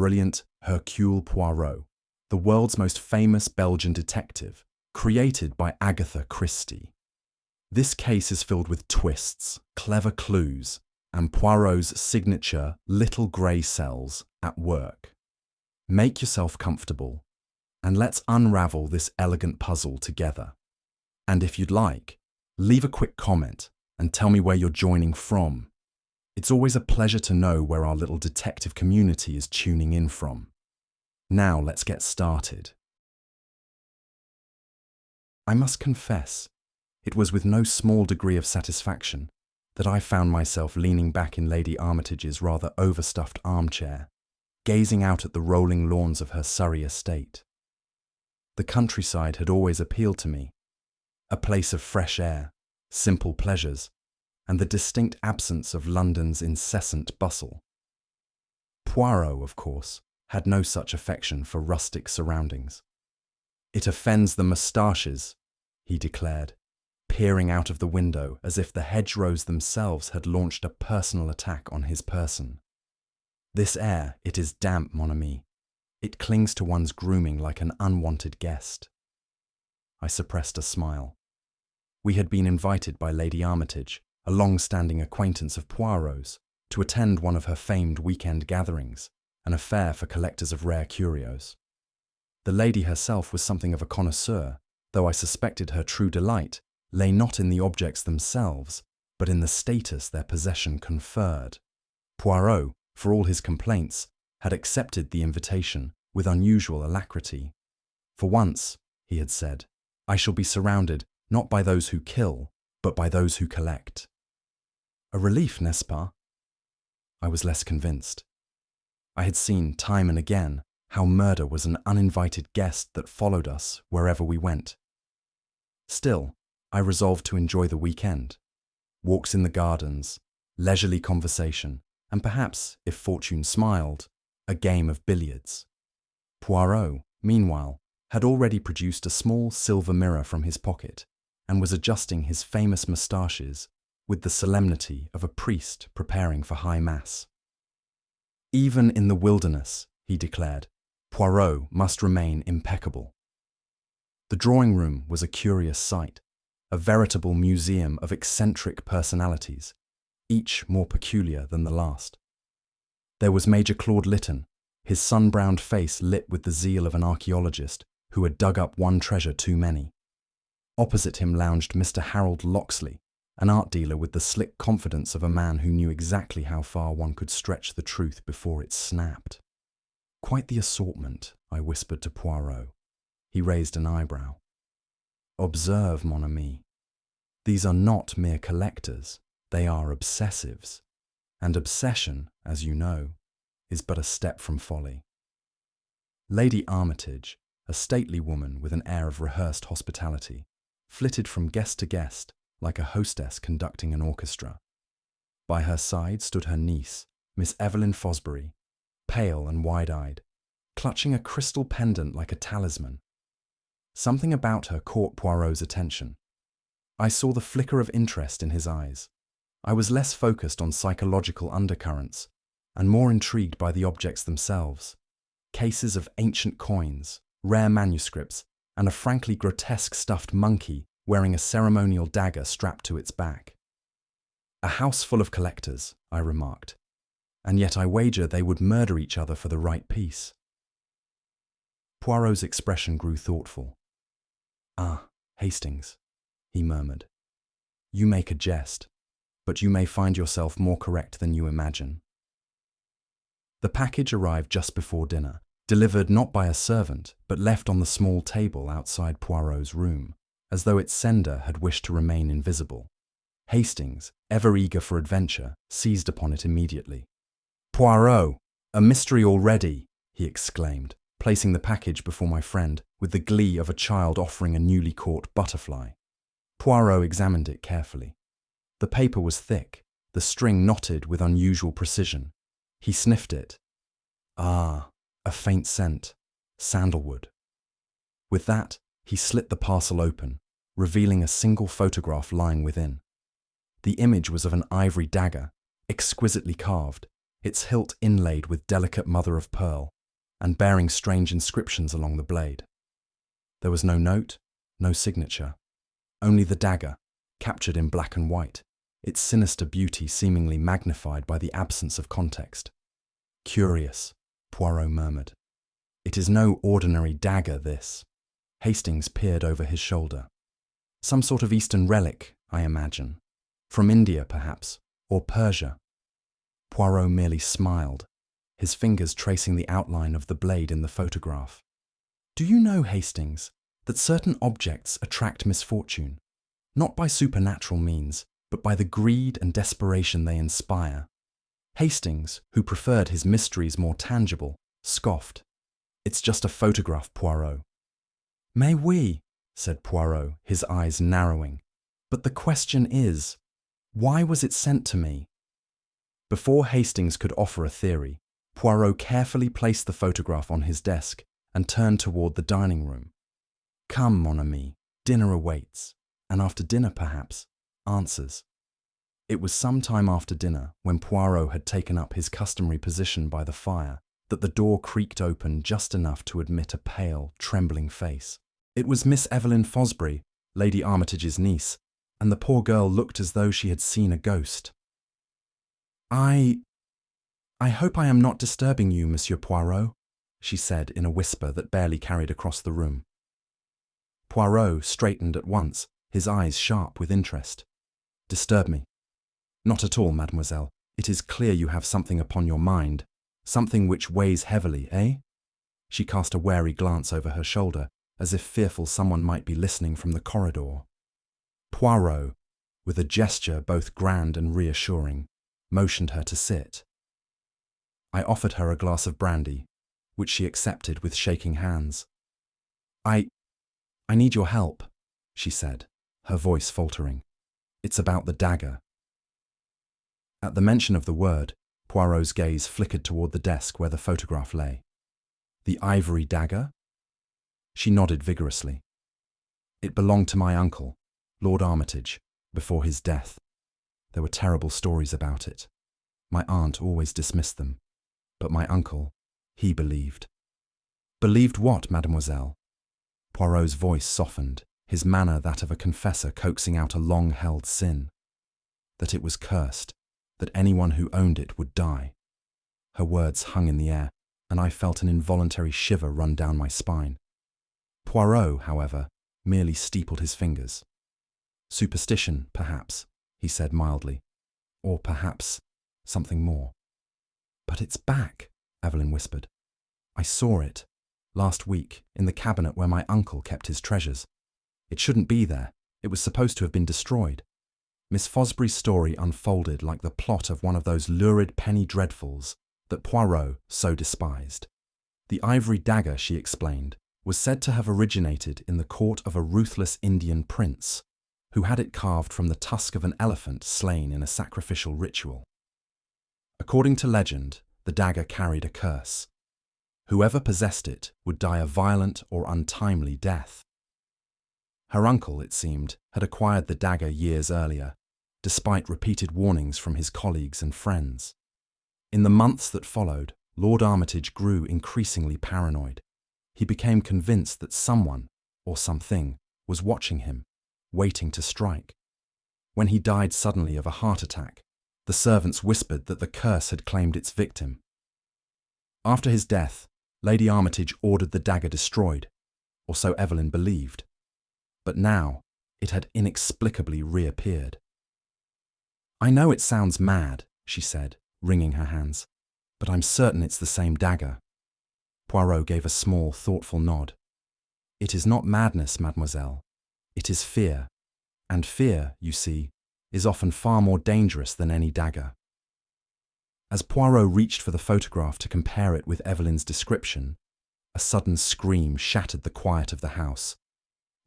brilliant Hercule Poirot, the world's most famous Belgian detective, created by Agatha Christie. This case is filled with twists, clever clues, and Poirot's signature little grey cells at work. Make yourself comfortable, and let's unravel this elegant puzzle together. And if you'd like, leave a quick comment and tell me where you're joining from. It's always a pleasure to know where our little detective community is tuning in from. Now let's get started. I must confess, it was with no small degree of satisfaction that I found myself leaning back in Lady Armitage's rather overstuffed armchair, gazing out at the rolling lawns of her Surrey estate. The countryside had always appealed to me, a place of fresh air, simple pleasures, and the distinct absence of London's incessant bustle. Poirot, of course, had no such affection for rustic surroundings. "It offends the moustaches," he declared, peering out of the window as if the hedgerows themselves had launched a personal attack on his person. "This air, it is damp, mon ami. It clings to one's grooming like an unwanted guest." I suppressed a smile. We had been invited by Lady Armitage, a long-standing acquaintance of Poirot's, to attend one of her famed weekend gatherings, an affair for collectors of rare curios. The lady herself was something of a connoisseur, though I suspected her true delight lay not in the objects themselves, but in the status their possession conferred. Poirot, for all his complaints, had accepted the invitation with unusual alacrity. "For once," he had said, "I shall be surrounded not by those who kill, but by those who collect." A relief, n'est-ce pas? I was less convinced. I had seen time and again how murder was an uninvited guest that followed us wherever we went. Still, I resolved to enjoy the weekend. Walks in the gardens, leisurely conversation, and perhaps, if fortune smiled, a game of billiards. Poirot, meanwhile, had already produced a small silver mirror from his pocket and was adjusting his famous moustaches with the solemnity of a priest preparing for high mass. "Even in the wilderness," he declared, "Poirot must remain impeccable." The drawing room was a curious sight, a veritable museum of eccentric personalities, each more peculiar than the last. There was Major Claude Litton, his sun-browned face lit with the zeal of an archaeologist who had dug up one treasure too many. Opposite him lounged Mr. Harold Lockxley, an art dealer with the slick confidence of a man who knew exactly how far one could stretch the truth before it snapped. "Quite the assortment," I whispered to Poirot. He raised an eyebrow. "Observe, mon ami. These are not mere collectors, they are obsessives. And obsession, as you know, is but a step from folly." Lady Armitage, a stately woman with an air of rehearsed hospitality, flitted from guest to guest like a hostess conducting an orchestra. By her side stood her niece, Miss Evelyn Fosbury, pale and wide-eyed, clutching a crystal pendant like a talisman. Something about her caught Poirot's attention. I saw the flicker of interest in his eyes. I was less focused on psychological undercurrents and more intrigued by the objects themselves. Cases of ancient coins, rare manuscripts, and a frankly grotesque stuffed monkey wearing a ceremonial dagger strapped to its back. "A house full of collectors," I remarked, "and yet I wager they would murder each other for the right piece." Poirot's expression grew thoughtful. "Ah, Hastings," he murmured. "You make a jest, but you may find yourself more correct than you imagine." The package arrived just before dinner, delivered not by a servant, but left on the small table outside Poirot's room, as though its sender had wished to remain invisible. Hastings, ever eager for adventure, seized upon it immediately. "Poirot, a mystery already!" he exclaimed, placing the package before my friend with the glee of a child offering a newly caught butterfly. Poirot examined it carefully. The paper was thick, the string knotted with unusual precision. He sniffed it. "Ah, a faint scent, sandalwood." With that, he slit the parcel open, revealing a single photograph lying within. The image was of an ivory dagger, exquisitely carved, its hilt inlaid with delicate mother-of-pearl and bearing strange inscriptions along the blade. There was no note, no signature, only the dagger, captured in black and white, its sinister beauty seemingly magnified by the absence of context. "Curious," Poirot murmured. "It is no ordinary dagger, this." Hastings peered over his shoulder. "Some sort of Eastern relic, I imagine. From India, perhaps, or Persia." Poirot merely smiled, his fingers tracing the outline of the blade in the photograph. "Do you know, Hastings, that certain objects attract misfortune, not by supernatural means, but by the greed and desperation they inspire?" Hastings, who preferred his mysteries more tangible, scoffed. "It's just a photograph, Poirot." "Mais oui," said Poirot, his eyes narrowing. "But the question is, why was it sent to me?" Before Hastings could offer a theory, Poirot carefully placed the photograph on his desk and turned toward the dining room. "Come, mon ami, dinner awaits, and after dinner, perhaps, answers." It was some time after dinner, when Poirot had taken up his customary position by the fire, that the door creaked open just enough to admit a pale, trembling face. It was Miss Evelyn Fosbury, Lady Armitage's niece, and the poor girl looked as though she had seen a ghost. I hope I am not disturbing you, Monsieur Poirot," she said in a whisper that barely carried across the room. Poirot straightened at once, his eyes sharp with interest. "Disturb me?" "Not at all, mademoiselle. It is clear you have something upon your mind, something which weighs heavily, eh?" She cast a wary glance over her shoulder, as if fearful someone might be listening from the corridor. Poirot, with a gesture both grand and reassuring, motioned her to sit. I offered her a glass of brandy, which she accepted with shaking hands. I need your help," she said, her voice faltering. "It's about the dagger." At the mention of the word, Poirot's gaze flickered toward the desk where the photograph lay. "The ivory dagger?" She nodded vigorously. "It belonged to my uncle, Lord Armitage, before his death. There were terrible stories about it. My aunt always dismissed them. But my uncle, he believed." "Believed what, mademoiselle?" Poirot's voice softened, his manner that of a confessor coaxing out a long-held sin. "That it was cursed, that anyone who owned it would die." Her words hung in the air, and I felt an involuntary shiver run down my spine. Poirot, however, merely steepled his fingers. "Superstition, perhaps," he said mildly. "Or perhaps something more." "But it's back," Evelyn whispered. "I saw it, last week, in the cabinet where my uncle kept his treasures. It shouldn't be there. It was supposed to have been destroyed." Miss Fosbury's story unfolded like the plot of one of those lurid penny dreadfuls that Poirot so despised. The ivory dagger, she explained, was said to have originated in the court of a ruthless Indian prince, who had it carved from the tusk of an elephant slain in a sacrificial ritual. According to legend, the dagger carried a curse. Whoever possessed it would die a violent or untimely death. Her uncle, it seemed, had acquired the dagger years earlier, despite repeated warnings from his colleagues and friends. In the months that followed, Lord Armitage grew increasingly paranoid. He became convinced that someone, or something, was watching him, waiting to strike. When he died suddenly of a heart attack, the servants whispered that the curse had claimed its victim. After his death, Lady Armitage ordered the dagger destroyed, or so Evelyn believed. But now, it had inexplicably reappeared. "I know it sounds mad," she said, wringing her hands, "but I'm certain it's the same dagger." Poirot gave a small, thoughtful nod. "It is not madness, mademoiselle. It is fear. And fear, you see, is often far more dangerous than any dagger." As Poirot reached for the photograph to compare it with Evelyn's description, a sudden scream shattered the quiet of the house.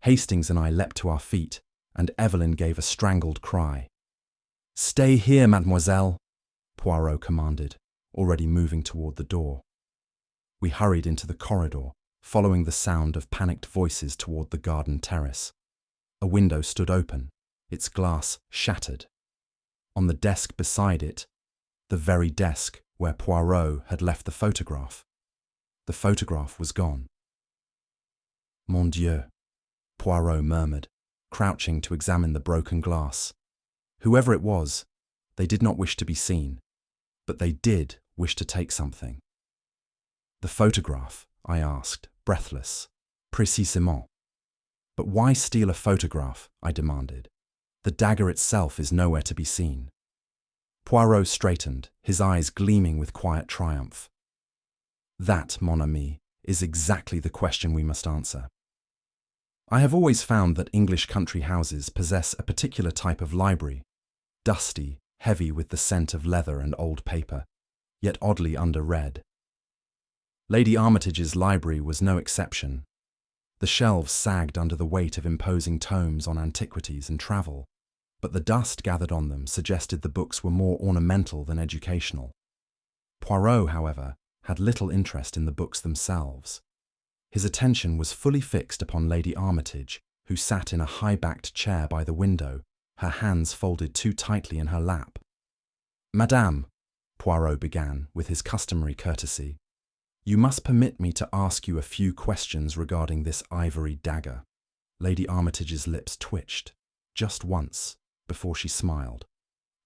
Hastings and I leapt to our feet, and Evelyn gave a strangled cry. "Stay here, mademoiselle," Poirot commanded, already moving toward the door. We hurried into the corridor, following the sound of panicked voices toward the garden terrace. A window stood open, its glass shattered. On the desk beside it, the very desk where Poirot had left the photograph. The photograph was gone. Mon Dieu, Poirot murmured, crouching to examine the broken glass. Whoever it was, they did not wish to be seen, but they did wish to take something. The photograph, I asked, breathless. Précisément. But why steal a photograph? I demanded. The dagger itself is nowhere to be seen. Poirot straightened, his eyes gleaming with quiet triumph. That, mon ami, is exactly the question we must answer. I have always found that English country houses possess a particular type of library, dusty, heavy with the scent of leather and old paper, yet oddly underread. Lady Armitage's library was no exception. The shelves sagged under the weight of imposing tomes on antiquities and travel, but the dust gathered on them suggested the books were more ornamental than educational. Poirot, however, had little interest in the books themselves. His attention was fully fixed upon Lady Armitage, who sat in a high-backed chair by the window, her hands folded too tightly in her lap. "Madame," Poirot began with his customary courtesy, "you must permit me to ask you a few questions regarding this ivory dagger." Lady Armitage's lips twitched, just once, before she smiled.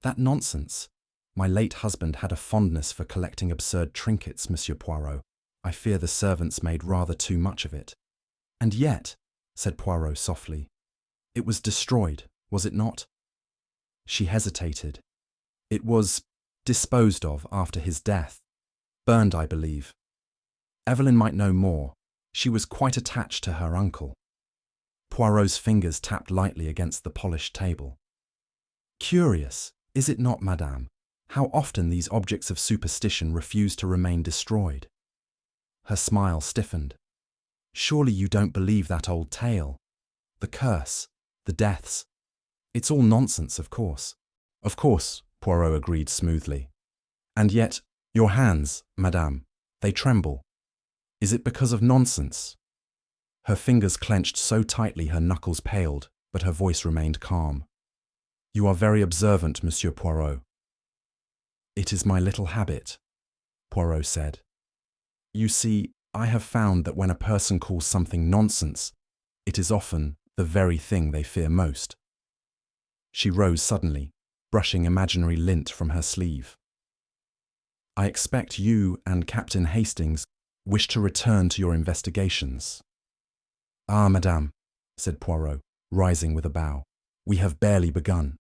"That nonsense. My late husband had a fondness for collecting absurd trinkets, Monsieur Poirot. I fear the servants made rather too much of it." "And yet," said Poirot softly, "it was destroyed, was it not?" She hesitated. "It was disposed of after his death. Burned, I believe. Evelyn might know more. She was quite attached to her uncle." Poirot's fingers tapped lightly against the polished table. "Curious, is it not, madame, how often these objects of superstition refuse to remain destroyed?" Her smile stiffened. "Surely you don't believe that old tale? The curse, the deaths. It's all nonsense, of course." "Of course," Poirot agreed smoothly. "And yet, your hands, madame, they tremble. Is it because of nonsense?" Her fingers clenched so tightly her knuckles paled, but her voice remained calm. "You are very observant, Monsieur Poirot." "It is my little habit," Poirot said. "You see, I have found that when a person calls something nonsense, it is often the very thing they fear most." She rose suddenly, brushing imaginary lint from her sleeve. "I expect you and Captain Hastings wish to return to your investigations." "Ah, madame," said Poirot, rising with a bow, "we have barely begun."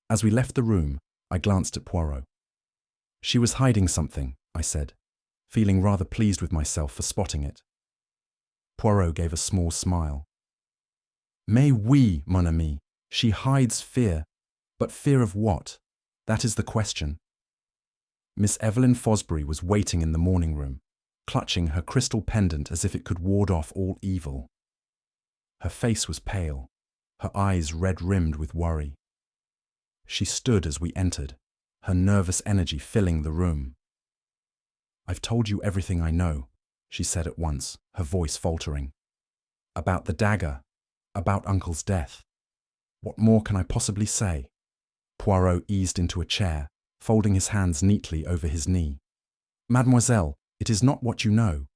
As we left the room, I glanced at Poirot. "She was hiding something," I said, feeling rather pleased with myself for spotting it. Poirot gave a small smile. "Mais oui, mon ami, she hides fear. But fear of what? That is the question." Miss Evelyn Fosbury was waiting in the morning room, clutching her crystal pendant as if it could ward off all evil. Her face was pale, her eyes red-rimmed with worry. She stood as we entered, her nervous energy filling the room. "I've told you everything I know," she said at once, her voice faltering. "About the dagger, about Uncle's death. What more can I possibly say?" Poirot eased into a chair, folding his hands neatly over his knee. "Mademoiselle, it is not what you know.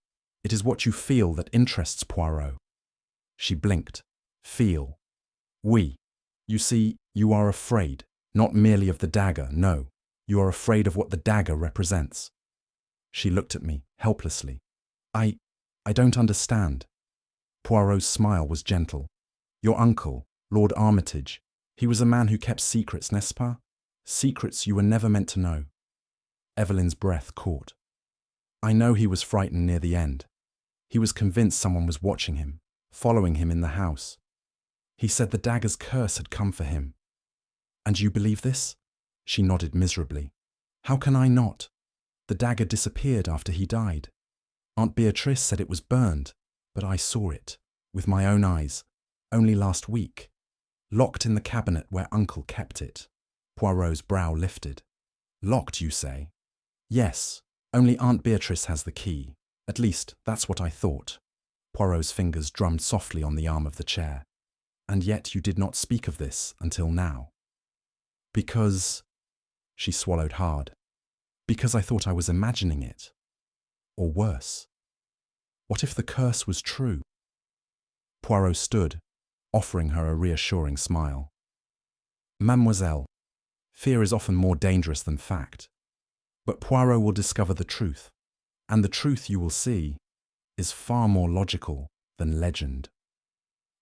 It is what you feel that interests Poirot." She blinked. "Feel. Oui. You see, you are afraid, not merely of the dagger, no. You are afraid of what the dagger represents." She looked at me, helplessly. I don't understand." Poirot's smile was gentle. "Your uncle, Lord Armitage, he was a man who kept secrets, n'est-ce pas? Secrets you were never meant to know." Evelyn's breath caught. "I know he was frightened near the end. He was convinced someone was watching him, following him in the house. He said the dagger's curse had come for him." "And you believe this?" She nodded miserably. "How can I not? The dagger disappeared after he died. Aunt Beatrice said it was burned, but I saw it, with my own eyes, only last week, locked in the cabinet where Uncle kept it." Poirot's brow lifted. "Locked, you say?" "Yes, only Aunt Beatrice has the key. At least, that's what I thought." Poirot's fingers drummed softly on the arm of the chair. "And yet you did not speak of this until now." "Because—" She swallowed hard. Because I thought I was imagining it. Or worse. What if the curse was true? Poirot stood, offering her a reassuring smile. Mademoiselle, fear is often more dangerous than fact. But Poirot will discover the truth, and the truth you will see is far more logical than legend.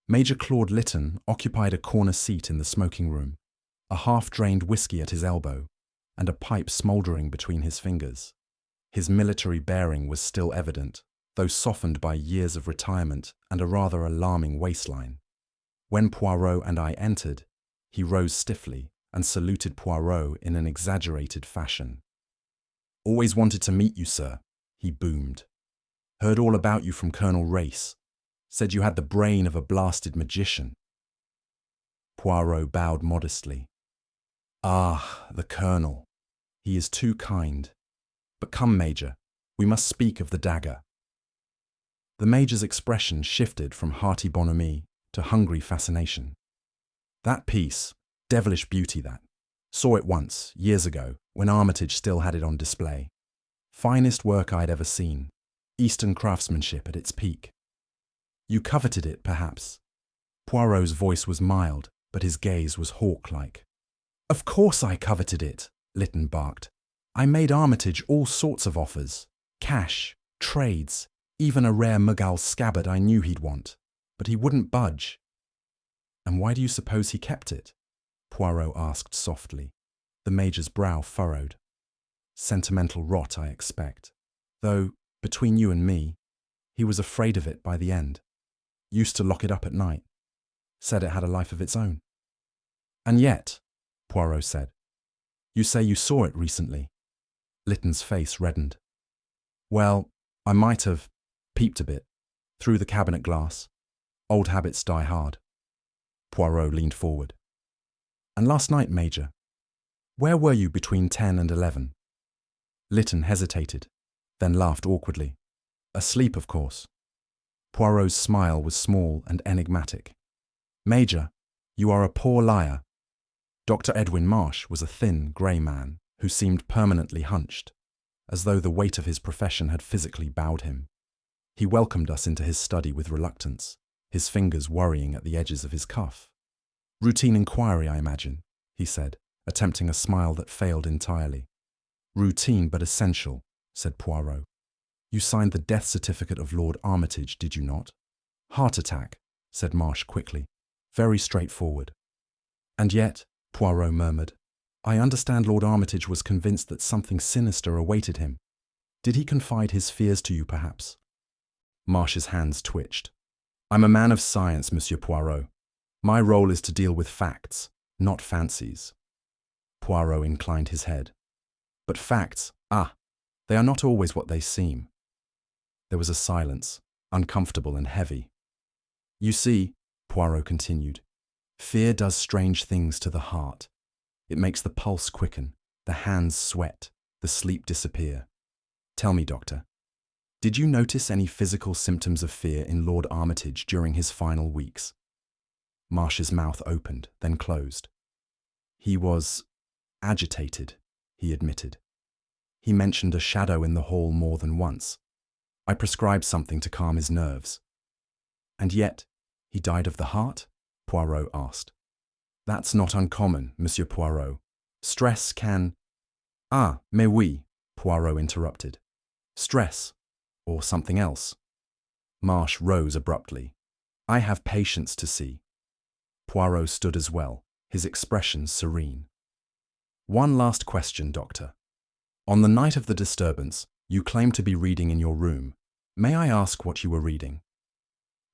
Major Claude Litton occupied a corner seat in the smoking room, a half-drained whiskey at his elbow, and a pipe smouldering between his fingers. His military bearing was still evident, though softened by years of retirement and a rather alarming waistline. When Poirot and I entered, he rose stiffly and saluted Poirot in an exaggerated fashion. "Always wanted to meet you, sir," he boomed. "Heard all about you from Colonel Race. Said you had the brain of a blasted magician." Poirot bowed modestly. "Ah, the Colonel. He is too kind. But come, Major, we must speak of the dagger." The Major's expression shifted from hearty bonhomie to hungry fascination. "That piece, devilish beauty that. Saw it once, years ago, when Armitage still had it on display. Finest work I'd ever seen. Eastern craftsmanship at its peak." "You coveted it, perhaps?" Poirot's voice was mild, but his gaze was hawk-like. "Of course I coveted it," Litton barked. "I made Armitage all sorts of offers. Cash, trades, even a rare Mughal scabbard I knew he'd want. But he wouldn't budge." "And why do you suppose he kept it?" Poirot asked softly. The Major's brow furrowed. "Sentimental rot, I expect. Though, between you and me, he was afraid of it by the end. Used to lock it up at night. Said it had a life of its own." "And yet," Poirot said, "you say you saw it recently." Litton's face reddened. "Well, I might have peeped a bit, through the cabinet glass. Old habits die hard." Poirot leaned forward. "And last night, Major, where were you between 10 and 11? Litton hesitated, then laughed awkwardly. "Asleep, of course." Poirot's smile was small and enigmatic. "Major, you are a poor liar." Dr. Edwin Marsh was a thin, grey man who seemed permanently hunched, as though the weight of his profession had physically bowed him. He welcomed us into his study with reluctance, his fingers worrying at the edges of his cuff. "Routine inquiry, I imagine," he said, attempting a smile that failed entirely. "Routine but essential," said Poirot. "You signed the death certificate of Lord Armitage, did you not?" "Heart attack," said Marsh quickly. "Very straightforward." "And yet," Poirot murmured, "I understand Lord Armitage was convinced that something sinister awaited him. Did he confide his fears to you, perhaps?" Marsh's hands twitched. "I'm a man of science, Monsieur Poirot. My role is to deal with facts, not fancies." Poirot inclined his head. "But facts, they are not always what they seem." There was a silence, uncomfortable and heavy. "You see," Poirot continued, "fear does strange things to the heart. It makes the pulse quicken, the hands sweat, the sleep disappear. Tell me, Doctor, did you notice any physical symptoms of fear in Lord Armitage during his final weeks?" Marsh's mouth opened, then closed. "He was agitated," he admitted. "He mentioned a shadow in the hall more than once. I prescribed something to calm his nerves." "And yet, he died of the heart?" Poirot asked. "That's not uncommon, Monsieur Poirot. Stress can—" "Mais oui," Poirot interrupted. "Stress, or something else." Marsh rose abruptly. "I have patients to see." Poirot stood as well, his expression serene. "One last question, Doctor. On the night of the disturbance, you claim to be reading in your room. May I ask what you were reading?"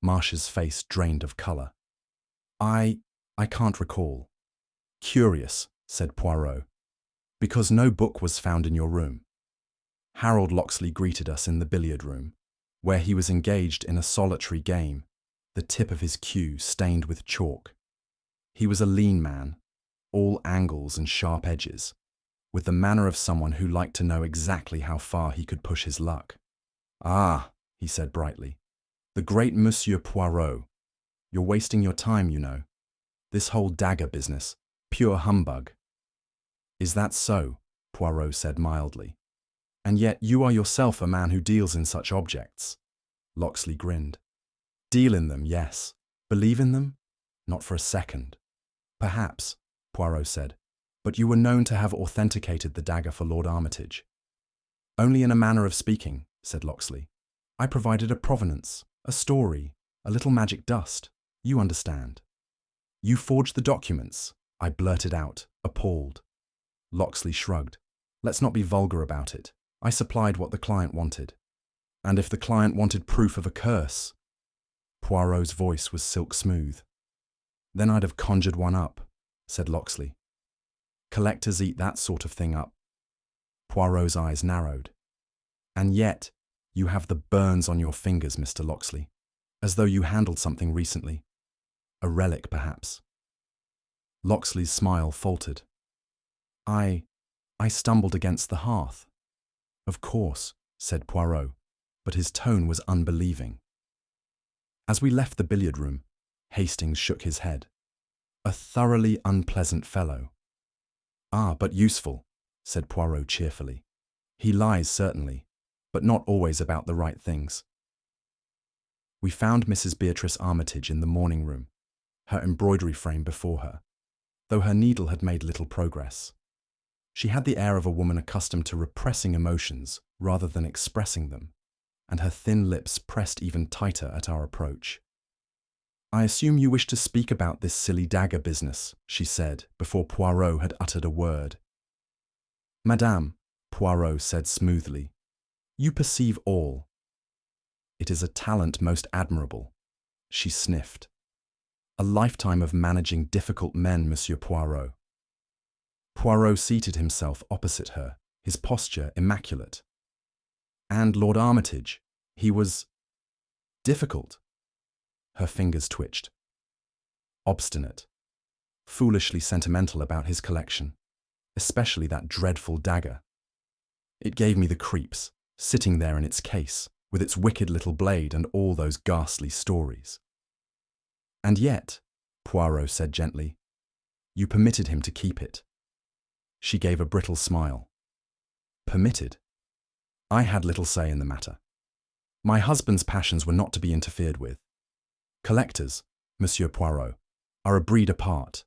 Marsh's face drained of colour. I can't recall." "Curious," said Poirot, "because no book was found in your room." Harold Lockxley greeted us in the billiard room, where he was engaged in a solitary game, the tip of his cue stained with chalk. He was a lean man, all angles and sharp edges, with the manner of someone who liked to know exactly how far he could push his luck. "Ah," he said brightly, "the great Monsieur Poirot. You're wasting your time, you know. This whole dagger business, pure humbug." "Is that so?" Poirot said mildly. And yet you are yourself a man who deals in such objects. Lockxley grinned. Deal in them, yes. Believe in them? Not for a second. Perhaps, Poirot said, but you were known to have authenticated the dagger for Lord Armitage. Only in a manner of speaking, said Lockxley. I provided a provenance, a story, a little magic dust. You understand. You forged the documents, I blurted out, appalled. Lockxley shrugged. Let's not be vulgar about it. I supplied what the client wanted. And if the client wanted proof of a curse? Poirot's voice was silk smooth. Then I'd have conjured one up, said Lockxley. Collectors eat that sort of thing up. Poirot's eyes narrowed. And yet, you have the burns on your fingers, Mr. Lockxley, as though you handled something recently. A relic, perhaps. Locksley's smile faltered. I stumbled against the hearth. Of course, said Poirot, but his tone was unbelieving. As we left the billiard room, Hastings shook his head. A thoroughly unpleasant fellow. Ah, but useful, said Poirot cheerfully. He lies, certainly, but not always about the right things. We found Mrs. Beatrice Armitage in the morning room, her embroidery frame before her, though her needle had made little progress. She had the air of a woman accustomed to repressing emotions rather than expressing them, and her thin lips pressed even tighter at our approach. I assume you wish to speak about this silly dagger business, she said, before Poirot had uttered a word. Madame, Poirot said smoothly, you perceive all. It is a talent most admirable. She sniffed. A lifetime of managing difficult men, Monsieur Poirot. Poirot seated himself opposite her, his posture immaculate. And Lord Armitage, he was difficult. Her fingers twitched. Obstinate. Foolishly sentimental about his collection, especially that dreadful dagger. It gave me the creeps, sitting there in its case, with its wicked little blade and all those ghastly stories. And yet, Poirot said gently, you permitted him to keep it. She gave a brittle smile. Permitted? I had little say in the matter. My husband's passions were not to be interfered with. Collectors, Monsieur Poirot, are a breed apart.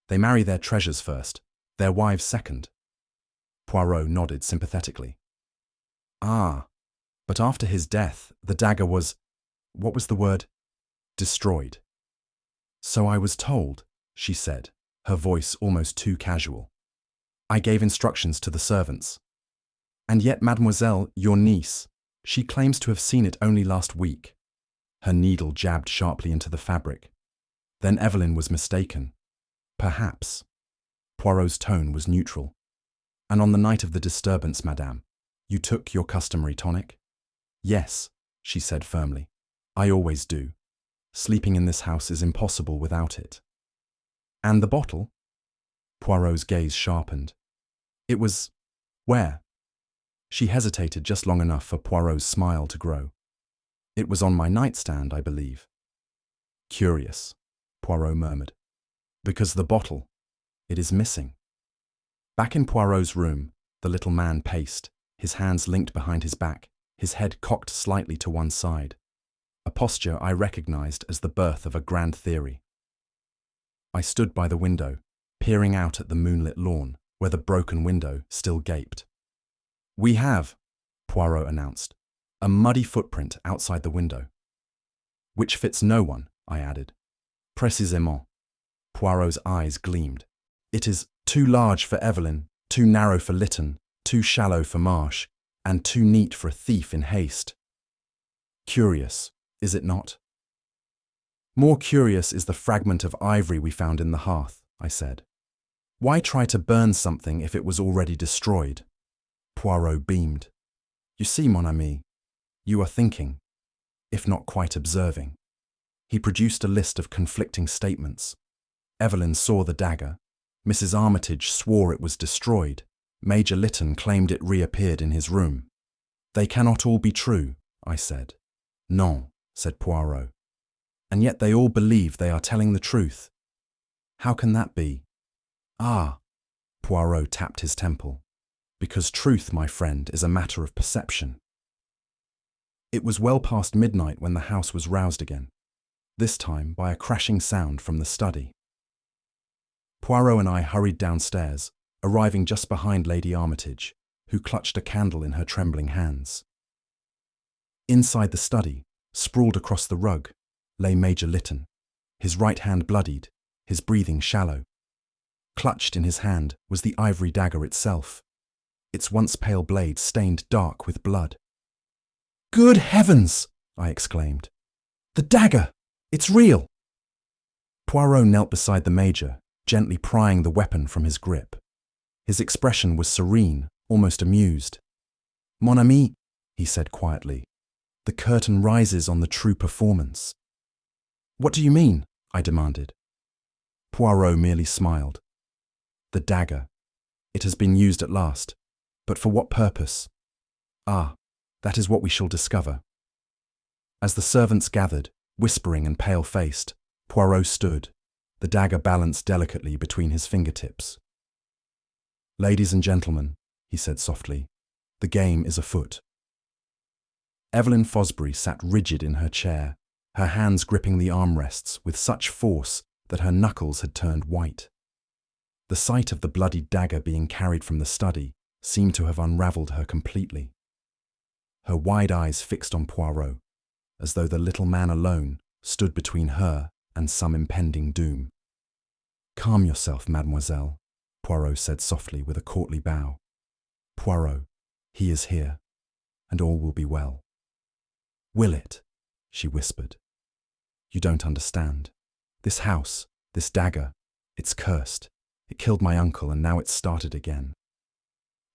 They marry their treasures first, their wives second. Poirot nodded sympathetically. Ah, but after his death, the dagger was, what was the word? Destroyed. So I was told, she said, her voice almost too casual. I gave instructions to the servants. And yet mademoiselle, your niece, she claims to have seen it only last week. Her needle jabbed sharply into the fabric. Then Evelyn was mistaken. Perhaps. Poirot's tone was neutral. And on the night of the disturbance, madame, you took your customary tonic? Yes, she said firmly. I always do. Sleeping in this house is impossible without it. And the bottle? Poirot's gaze sharpened. It was... where? She hesitated just long enough for Poirot's smile to grow. It was on my nightstand, I believe. Curious, Poirot murmured. Because the bottle, it is missing. Back in Poirot's room, the little man paced, his hands linked behind his back, his head cocked slightly to one side, a posture I recognized as the birth of a grand theory. I stood by the window, peering out at the moonlit lawn, where the broken window still gaped. We have, Poirot announced, a muddy footprint outside the window. Which fits no one, I added. Précisément. Poirot's eyes gleamed. It is too large for Evelyn, too narrow for Litton, too shallow for Marsh, and too neat for a thief in haste. Curious, is it not? More curious is the fragment of ivory we found in the hearth, I said. Why try to burn something if it was already destroyed? Poirot beamed. You see, mon ami, you are thinking, if not quite observing. He produced a list of conflicting statements. Evelyn saw the dagger. Mrs. Armitage swore it was destroyed. Major Litton claimed it reappeared in his room. They cannot all be true, I said. Non, said Poirot. And yet they all believe they are telling the truth. How can that be? Ah, Poirot tapped his temple. Because truth, my friend, is a matter of perception. It was well past midnight when the house was roused again, this time by a crashing sound from the study. Poirot and I hurried downstairs, arriving just behind Lady Armitage, who clutched a candle in her trembling hands. Inside the study, sprawled across the rug, lay Major Litton, his right hand bloodied, his breathing shallow. Clutched in his hand was the ivory dagger itself, its once pale blade stained dark with blood. "Good heavens!" I exclaimed. "The dagger! It's real!" Poirot knelt beside the Major, gently prying the weapon from his grip. His expression was serene, almost amused. "Mon ami," he said quietly, "the curtain rises on the true performance." "What do you mean?" I demanded. Poirot merely smiled. "The dagger. It has been used at last. But for what purpose? Ah, that is what we shall discover." As the servants gathered, whispering and pale-faced, Poirot stood, the dagger balanced delicately between his fingertips. "Ladies and gentlemen," he said softly, "the game is afoot." Evelyn Fosbury sat rigid in her chair, her hands gripping the armrests with such force that her knuckles had turned white. The sight of the bloodied dagger being carried from the study seemed to have unravelled her completely. Her wide eyes fixed on Poirot, as though the little man alone stood between her and some impending doom. "Calm yourself, mademoiselle," Poirot said softly with a courtly bow. "Poirot, he is here, and all will be well." "Will it?" she whispered. "You don't understand. This house, this dagger, it's cursed. It killed my uncle and now it's started again."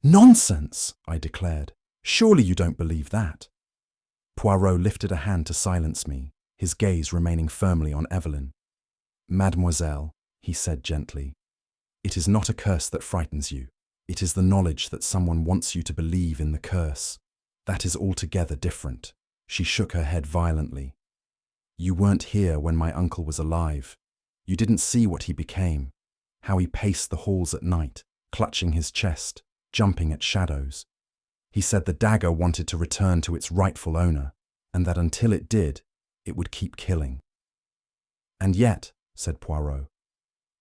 "Nonsense!" I declared. "Surely you don't believe that." Poirot lifted a hand to silence me, his gaze remaining firmly on Evelyn. "Mademoiselle," he said gently, "it is not a curse that frightens you. It is the knowledge that someone wants you to believe in the curse. That is altogether different." She shook her head violently. "You weren't here when my uncle was alive. You didn't see what he became, how he paced the halls at night, clutching his chest, jumping at shadows. He said the dagger wanted to return to its rightful owner, and that until it did, it would keep killing." "And yet," said Poirot,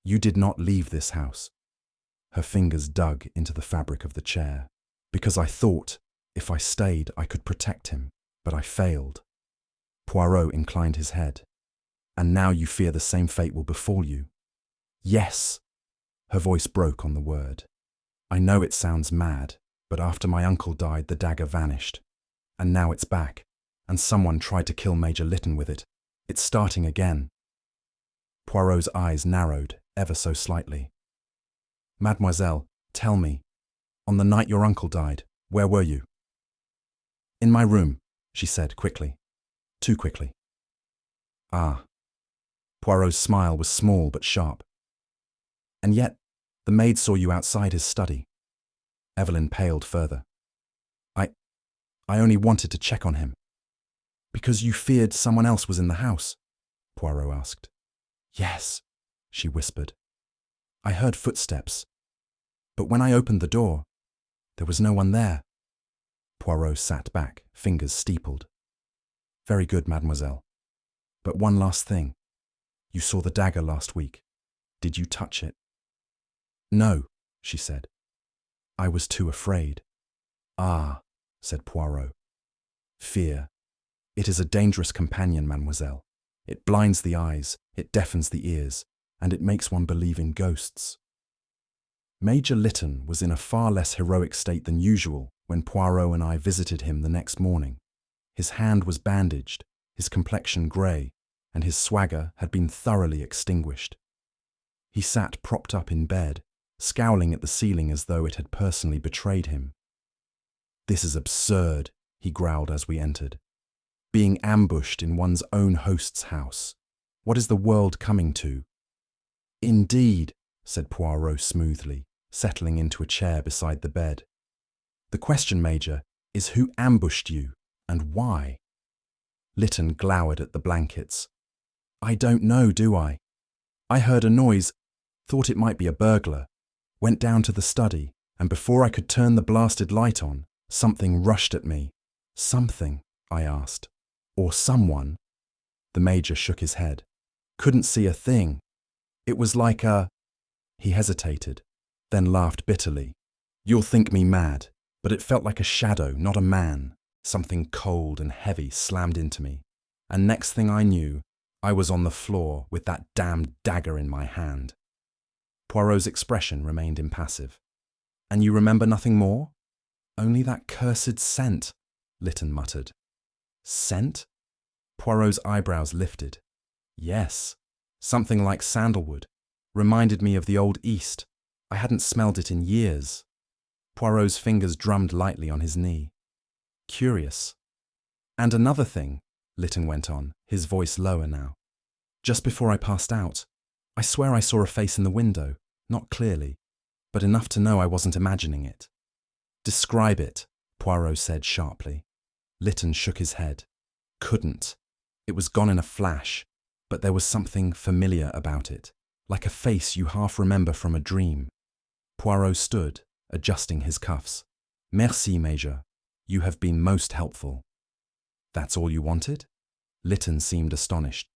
"you did not leave this house." Her fingers dug into the fabric of the chair. "Because I thought, if I stayed, I could protect him, but I failed." Poirot inclined his head. "And now you fear the same fate will befall you?" "Yes." Her voice broke on the word. "I know it sounds mad, but after my uncle died, the dagger vanished. And now it's back, and someone tried to kill Major Litton with it. It's starting again." Poirot's eyes narrowed, ever so slightly. "Mademoiselle, tell me, on the night your uncle died, where were you?" "In my room," she said quickly. Too quickly. "Ah." Poirot's smile was small but sharp. "And yet, the maid saw you outside his study." Evelyn paled further. I only wanted to check on him." "Because you feared someone else was in the house?" Poirot asked. "Yes," she whispered. "I heard footsteps. But when I opened the door, there was no one there." Poirot sat back, fingers steepled. "Very good, mademoiselle. But one last thing. You saw the dagger last week. Did you touch it?" "No," she said. "I was too afraid." "Ah," said Poirot. "Fear. It is a dangerous companion, mademoiselle. It blinds the eyes, it deafens the ears, and it makes one believe in ghosts." Major Litton was in a far less heroic state than usual when Poirot and I visited him the next morning. His hand was bandaged, his complexion grey, and his swagger had been thoroughly extinguished. He sat propped up in bed, scowling at the ceiling as though it had personally betrayed him. "This is absurd," he growled as we entered. "Being ambushed in one's own host's house. What is the world coming to?" "Indeed," said Poirot smoothly, settling into a chair beside the bed. "The question, Major, is who ambushed you, and why?" Litton glowered at the blankets. "I don't know, do I? I heard a noise, thought it might be a burglar, went down to the study, and before I could turn the blasted light on, something rushed at me. Something, I asked. Or someone? The Major shook his head. Couldn't see a thing. It was like a... He hesitated, then laughed bitterly. You'll think me mad, but it felt like a shadow, not a man. Something cold and heavy slammed into me, and next thing I knew, I was on the floor with that damned dagger in my hand. Poirot's expression remained impassive. And you remember nothing more? Only that cursed scent, Litton muttered. Scent? Poirot's eyebrows lifted. Yes, something like sandalwood. Reminded me of the old East. I hadn't smelled it in years. Poirot's fingers drummed lightly on his knee. Curious. And another thing, Litton went on, his voice lower now. Just before I passed out, I swear I saw a face in the window, not clearly, but enough to know I wasn't imagining it. Describe it, Poirot said sharply. Litton shook his head. Couldn't. It was gone in a flash, but there was something familiar about it, like a face you half remember from a dream. Poirot stood, adjusting his cuffs. Merci, Major. You have been most helpful. That's all you wanted? Litton seemed astonished.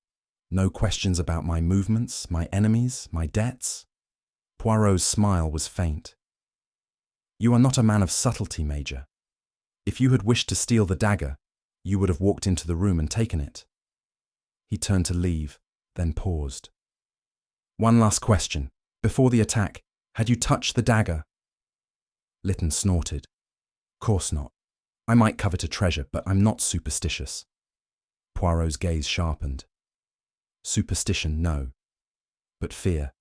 No questions about my movements, my enemies, my debts? Poirot's smile was faint. You are not a man of subtlety, Major. If you had wished to steal the dagger, you would have walked into the room and taken it. He turned to leave, then paused. One last question. Before the attack, had you touched the dagger? Litton snorted. Course not. I might covet a treasure, but I'm not superstitious. Poirot's gaze sharpened. Superstition, no. But fear,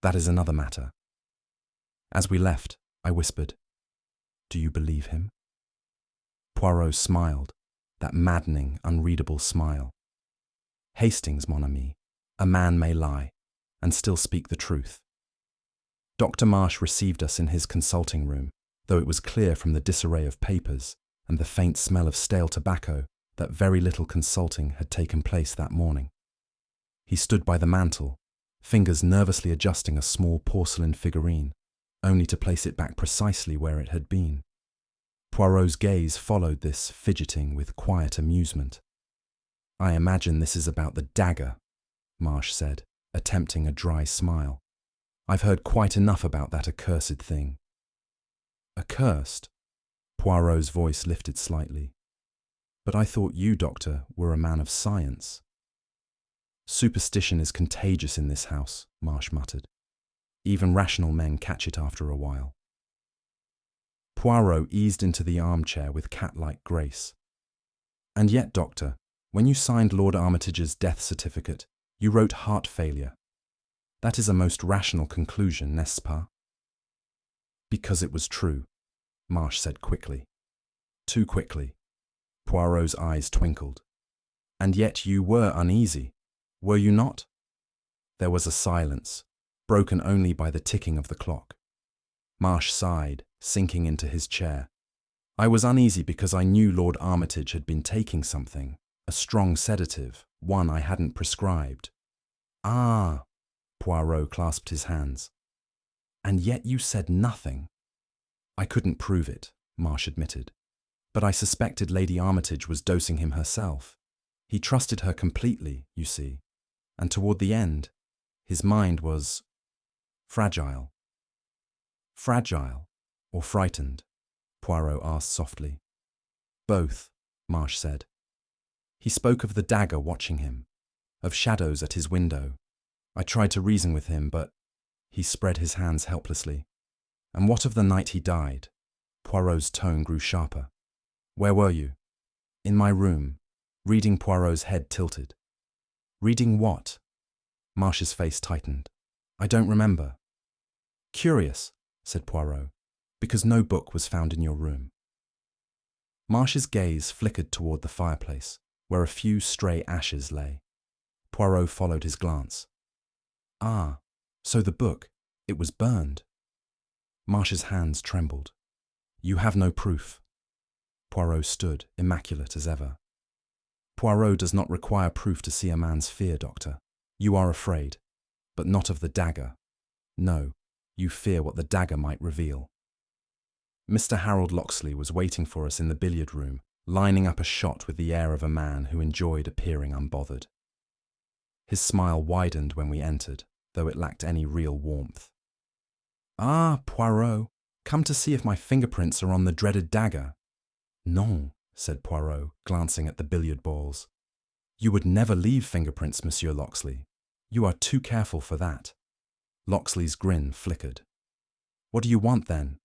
that is another matter. As we left, I whispered, Do you believe him? Poirot smiled, that maddening, unreadable smile. Hastings, mon ami, a man may lie, and still speak the truth. Dr. Marsh received us in his consulting room, though it was clear from the disarray of papers and the faint smell of stale tobacco that very little consulting had taken place that morning. He stood by the mantel, fingers nervously adjusting a small porcelain figurine, only to place it back precisely where it had been. Poirot's gaze followed this fidgeting with quiet amusement. I imagine this is about the dagger, Marsh said, attempting a dry smile. I've heard quite enough about that accursed thing. Accursed? Poirot's voice lifted slightly. But I thought you, Doctor, were a man of science. Superstition is contagious in this house, Marsh muttered. Even rational men catch it after a while. Poirot eased into the armchair with cat-like grace. And yet, Doctor, when you signed Lord Armitage's death certificate, you wrote heart failure. That is a most rational conclusion, n'est-ce pas? Because it was true, Marsh said quickly. Too quickly. Poirot's eyes twinkled. And yet you were uneasy, were you not? There was a silence, broken only by the ticking of the clock. Marsh sighed, sinking into his chair. I was uneasy because I knew Lord Armitage had been taking something, a strong sedative, one I hadn't prescribed. Ah, Poirot clasped his hands. And yet you said nothing. I couldn't prove it, Marsh admitted. But I suspected Lady Armitage was dosing him herself. He trusted her completely, you see. And toward the end, his mind was fragile. Fragile or frightened? Poirot asked softly. Both, Marsh said. He spoke of the dagger watching him, of shadows at his window. I tried to reason with him, but he spread his hands helplessly. And what of the night he died? Poirot's tone grew sharper. Where were you? In my room, reading. Poirot's head tilted. Reading what? Marsh's face tightened. I don't remember. Curious, said Poirot, because no book was found in your room. Marsh's gaze flickered toward the fireplace, where a few stray ashes lay. Poirot followed his glance. Ah, so the book, it was burned. Marsh's hands trembled. You have no proof. Poirot stood, immaculate as ever. Poirot does not require proof to see a man's fear, Doctor. You are afraid, but not of the dagger. No, you fear what the dagger might reveal. Mr. Harold Lockxley was waiting for us in the billiard room, lining up a shot with the air of a man who enjoyed appearing unbothered. His smile widened when we entered, though it lacked any real warmth. "Ah, Poirot, come to see if my fingerprints are on the dreaded dagger." "Non," said Poirot, glancing at the billiard balls. "You would never leave fingerprints, Monsieur Lockxley. You are too careful for that." Locksley's grin flickered. "What do you want, then?"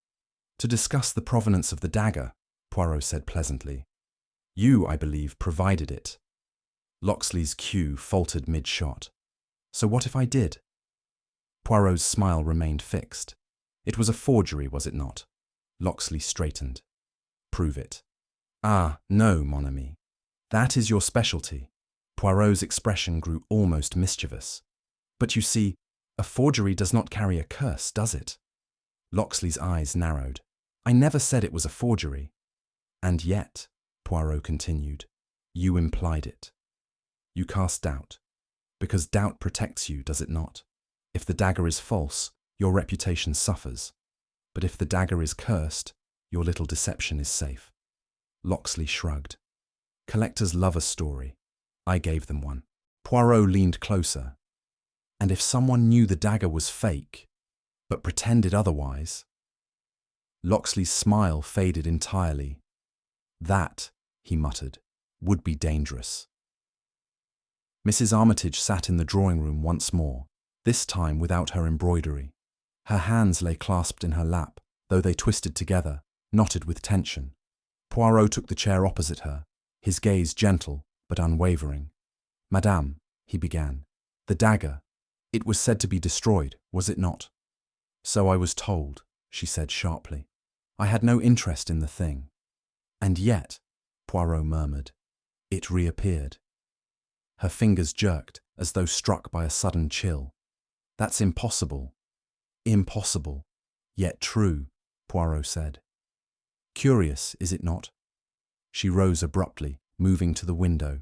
"To discuss the provenance of the dagger," Poirot said pleasantly. "You, I believe, provided it." Locksley's cue faltered mid-shot. "So what if I did?" Poirot's smile remained fixed. "It was a forgery, was it not?" Lockxley straightened. "Prove it." "Ah, no, mon ami. That is your specialty." Poirot's expression grew almost mischievous. "But you see, a forgery does not carry a curse, does it?" Locksley's eyes narrowed. "I never said it was a forgery." "And yet," Poirot continued, "you implied it. You cast doubt, because doubt protects you, does it not? If the dagger is false, your reputation suffers. But if the dagger is cursed, your little deception is safe." Lockxley shrugged. "Collectors love a story. I gave them one." Poirot leaned closer. "And if someone knew the dagger was fake, but pretended otherwise?" Locksley's smile faded entirely. "That," he muttered, "would be dangerous." Mrs. Armitage sat in the drawing-room once more, this time without her embroidery. Her hands lay clasped in her lap, though they twisted together, knotted with tension. Poirot took the chair opposite her, his gaze gentle but unwavering. "Madame," he began, "the dagger, it was said to be destroyed, was it not?" "So I was told," she said sharply. "I had no interest in the thing." "And yet," Poirot murmured, "it reappeared." Her fingers jerked, as though struck by a sudden chill. "That's impossible." "Impossible, yet true," Poirot said. "Curious, is it not?" She rose abruptly, moving to the window.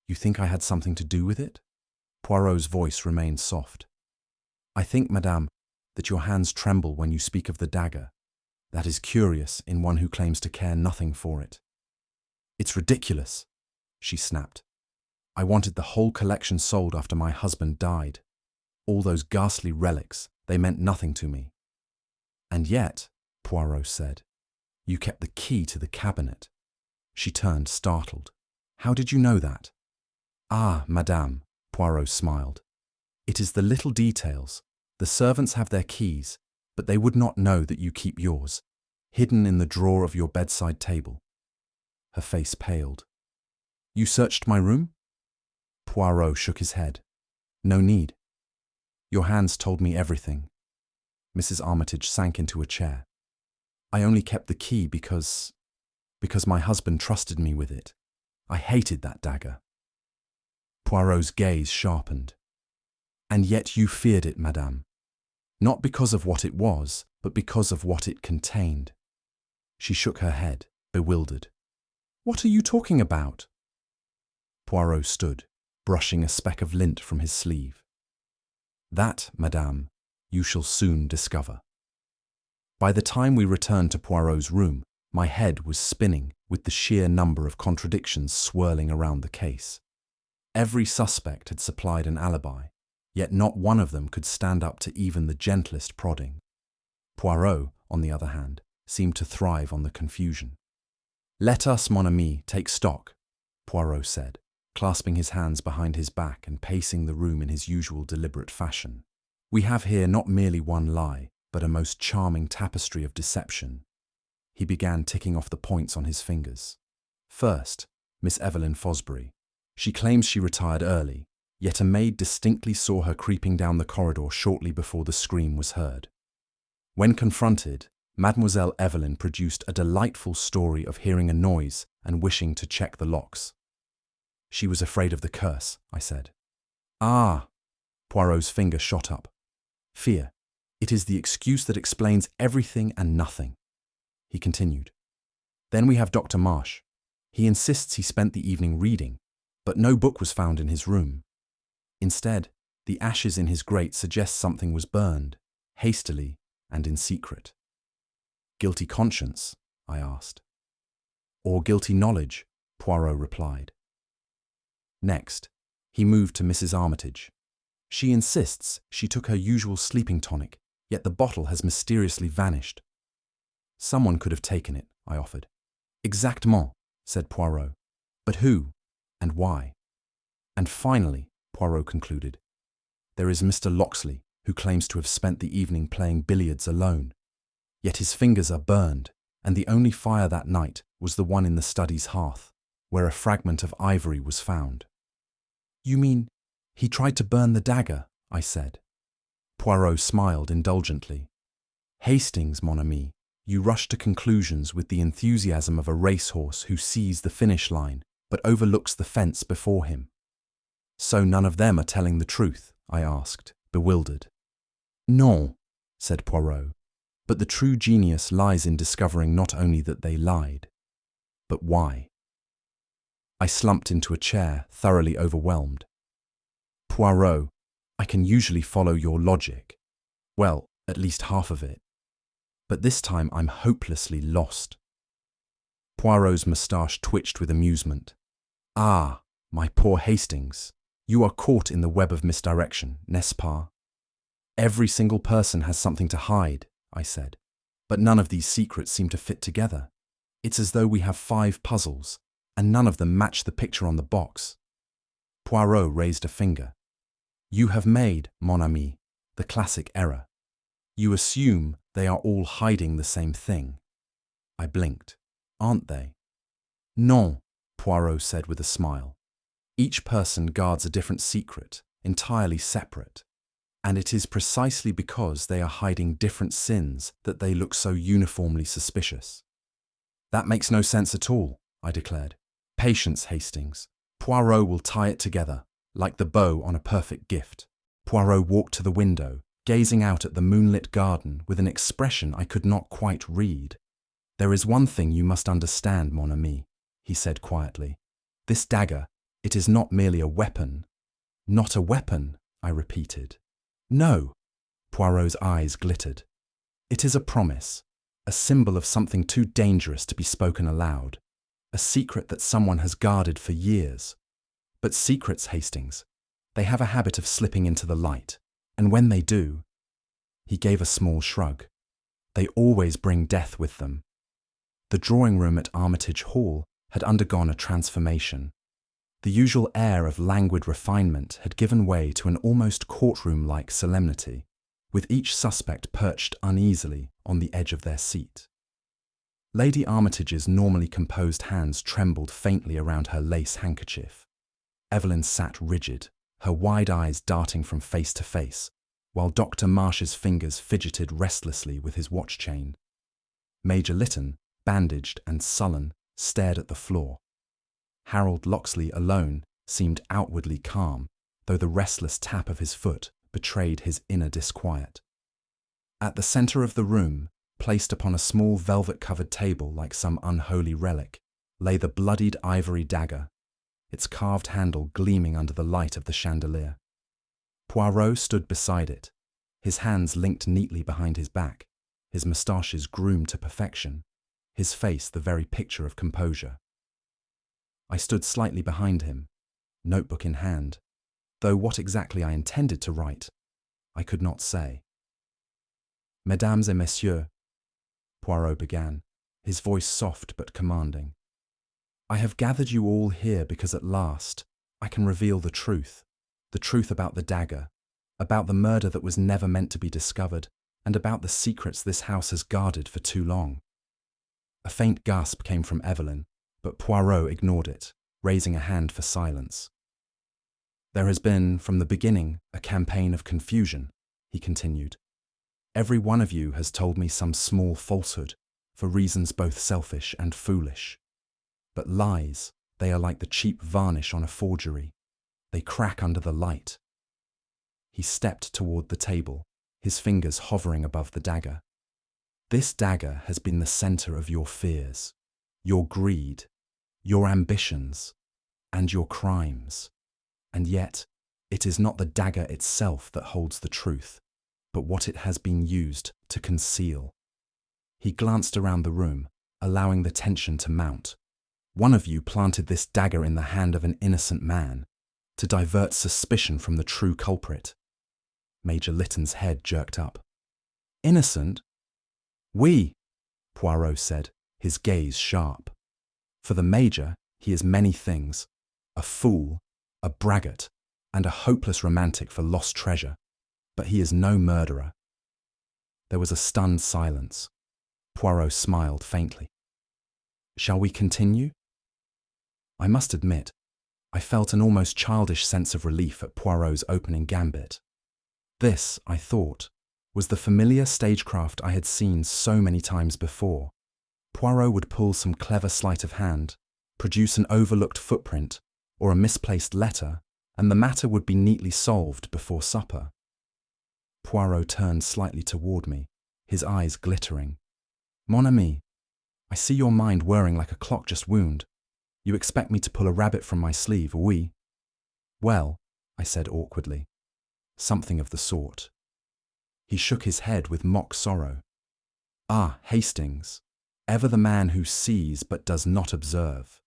"You think I had something to do with it?" Poirot's voice remained soft. "I think, madame, that your hands tremble when you speak of the dagger. That is curious in one who claims to care nothing for it." "It's ridiculous," she snapped. "I wanted the whole collection sold after my husband died. All those ghastly relics, they meant nothing to me." "And yet," Poirot said, "you kept the key to the cabinet." She turned, startled. "How did you know that?" "Ah, madame," Poirot smiled. "It is the little details. The servants have their keys, but they would not know that you keep yours, hidden in the drawer of your bedside table." Her face paled. "You searched my room?" Poirot shook his head. "No need. Your hands told me everything." Mrs. Armitage sank into a chair. "I only kept the key because my husband trusted me with it. I hated that dagger." Poirot's gaze sharpened. "And yet you feared it, madame. Not because of what it was, but because of what it contained." She shook her head, bewildered. "What are you talking about?" Poirot stood, brushing a speck of lint from his sleeve. "That, madame, you shall soon discover." By the time we returned to Poirot's room, my head was spinning with the sheer number of contradictions swirling around the case. Every suspect had supplied an alibi, yet not one of them could stand up to even the gentlest prodding. Poirot, on the other hand, seemed to thrive on the confusion. "Let us, mon ami, take stock," Poirot said, clasping his hands behind his back and pacing the room in his usual deliberate fashion. "We have here not merely one lie, but a most charming tapestry of deception." He began ticking off the points on his fingers. "First, Miss Evelyn Fosbury. She claims she retired early, yet a maid distinctly saw her creeping down the corridor shortly before the scream was heard. When confronted, Mademoiselle Evelyn produced a delightful story of hearing a noise and wishing to check the locks. She was afraid of the curse, I said. Ah! Poirot's finger shot up. Fear. It is the excuse that explains everything and nothing. He continued. Then we have Dr. Marsh. He insists he spent the evening reading, but no book was found in his room. Instead, the ashes in his grate suggest something was burned, hastily and in secret. Guilty conscience? I asked. Or guilty knowledge, Poirot replied. Next, he moved to Mrs. Armitage. She insists she took her usual sleeping tonic, yet the bottle has mysteriously vanished. Someone could have taken it, I offered. Exactement, said Poirot. But who, and why? And finally, Poirot concluded, there is Mr. Lockxley, who claims to have spent the evening playing billiards alone. Yet his fingers are burned, and the only fire that night was the one in the study's hearth, where a fragment of ivory was found. You mean he tried to burn the dagger? I said. Poirot smiled indulgently. Hastings, mon ami, you rush to conclusions with the enthusiasm of a racehorse who sees the finish line but overlooks the fence before him. So none of them are telling the truth? I asked, bewildered. Non, said Poirot, but the true genius lies in discovering not only that they lied, but why. I slumped into a chair, thoroughly overwhelmed. Poirot, I can usually follow your logic. Well, at least half of it. But this time I'm hopelessly lost. Poirot's moustache twitched with amusement. Ah, my poor Hastings, you are caught in the web of misdirection, n'est-ce pas? Every single person has something to hide, I said, but none of these secrets seem to fit together. It's as though we have 5 puzzles, and none of them match the picture on the box. Poirot raised a finger. You have made, mon ami, the classic error. You assume they are all hiding the same thing. I blinked. Aren't they? Non, Poirot said with a smile. Each person guards a different secret, entirely separate. And it is precisely because they are hiding different sins that they look so uniformly suspicious. That makes no sense at all, I declared. Patience, Hastings. Poirot will tie it together, like the bow on a perfect gift. Poirot walked to the window, gazing out at the moonlit garden with an expression I could not quite read. There is one thing you must understand, mon ami, he said quietly. This dagger, it is not merely a weapon. Not a weapon, I repeated. No, Poirot's eyes glittered. It is a promise, a symbol of something too dangerous to be spoken aloud, a secret that someone has guarded for years. But secrets, Hastings, they have a habit of slipping into the light, and when they do, he gave a small shrug, they always bring death with them. The drawing room at Armitage Hall had undergone a transformation. The usual air of languid refinement had given way to an almost courtroom-like solemnity, with each suspect perched uneasily on the edge of their seat. Lady Armitage's normally composed hands trembled faintly around her lace handkerchief. Evelyn sat rigid, her wide eyes darting from face to face, while Dr. Marsh's fingers fidgeted restlessly with his watch chain. Major Litton, bandaged and sullen, stared at the floor. Harold Lockxley alone seemed outwardly calm, though the restless tap of his foot betrayed his inner disquiet. At the centre of the room, placed upon a small velvet-covered table like some unholy relic, lay the bloodied ivory dagger, its carved handle gleaming under the light of the chandelier. Poirot stood beside it, his hands linked neatly behind his back, his moustaches groomed to perfection, his face the very picture of composure. I stood slightly behind him, notebook in hand, though what exactly I intended to write, I could not say. Mesdames et messieurs, Poirot began, his voice soft but commanding. I have gathered you all here because at last I can reveal the truth about the dagger, about the murder that was never meant to be discovered, and about the secrets this house has guarded for too long. A faint gasp came from Evelyn, but Poirot ignored it, raising a hand for silence. There has been, from the beginning, a campaign of confusion, he continued. Every one of you has told me some small falsehood, for reasons both selfish and foolish. But lies, they are like the cheap varnish on a forgery. They crack under the light. He stepped toward the table, his fingers hovering above the dagger. This dagger has been the center of your fears, your greed, your ambitions, and your crimes. And yet, it is not the dagger itself that holds the truth, but what it has been used to conceal. He glanced around the room, allowing the tension to mount. One of you planted this dagger in the hand of an innocent man to divert suspicion from the true culprit. Major Litton's head jerked up. Innocent? Oui, Poirot said, his gaze sharp. For the Major, he is many things: a fool, a braggart, and a hopeless romantic for lost treasure. But he is no murderer. There was a stunned silence. Poirot smiled faintly. Shall we continue? I must admit, I felt an almost childish sense of relief at Poirot's opening gambit. This, I thought, was the familiar stagecraft I had seen so many times before. Poirot would pull some clever sleight of hand, produce an overlooked footprint or a misplaced letter, and the matter would be neatly solved before supper. Poirot turned slightly toward me, his eyes glittering. Mon ami, I see your mind whirring like a clock just wound. You expect me to pull a rabbit from my sleeve, oui? Well, I said awkwardly, something of the sort. He shook his head with mock sorrow. Ah, Hastings, ever the man who sees but does not observe.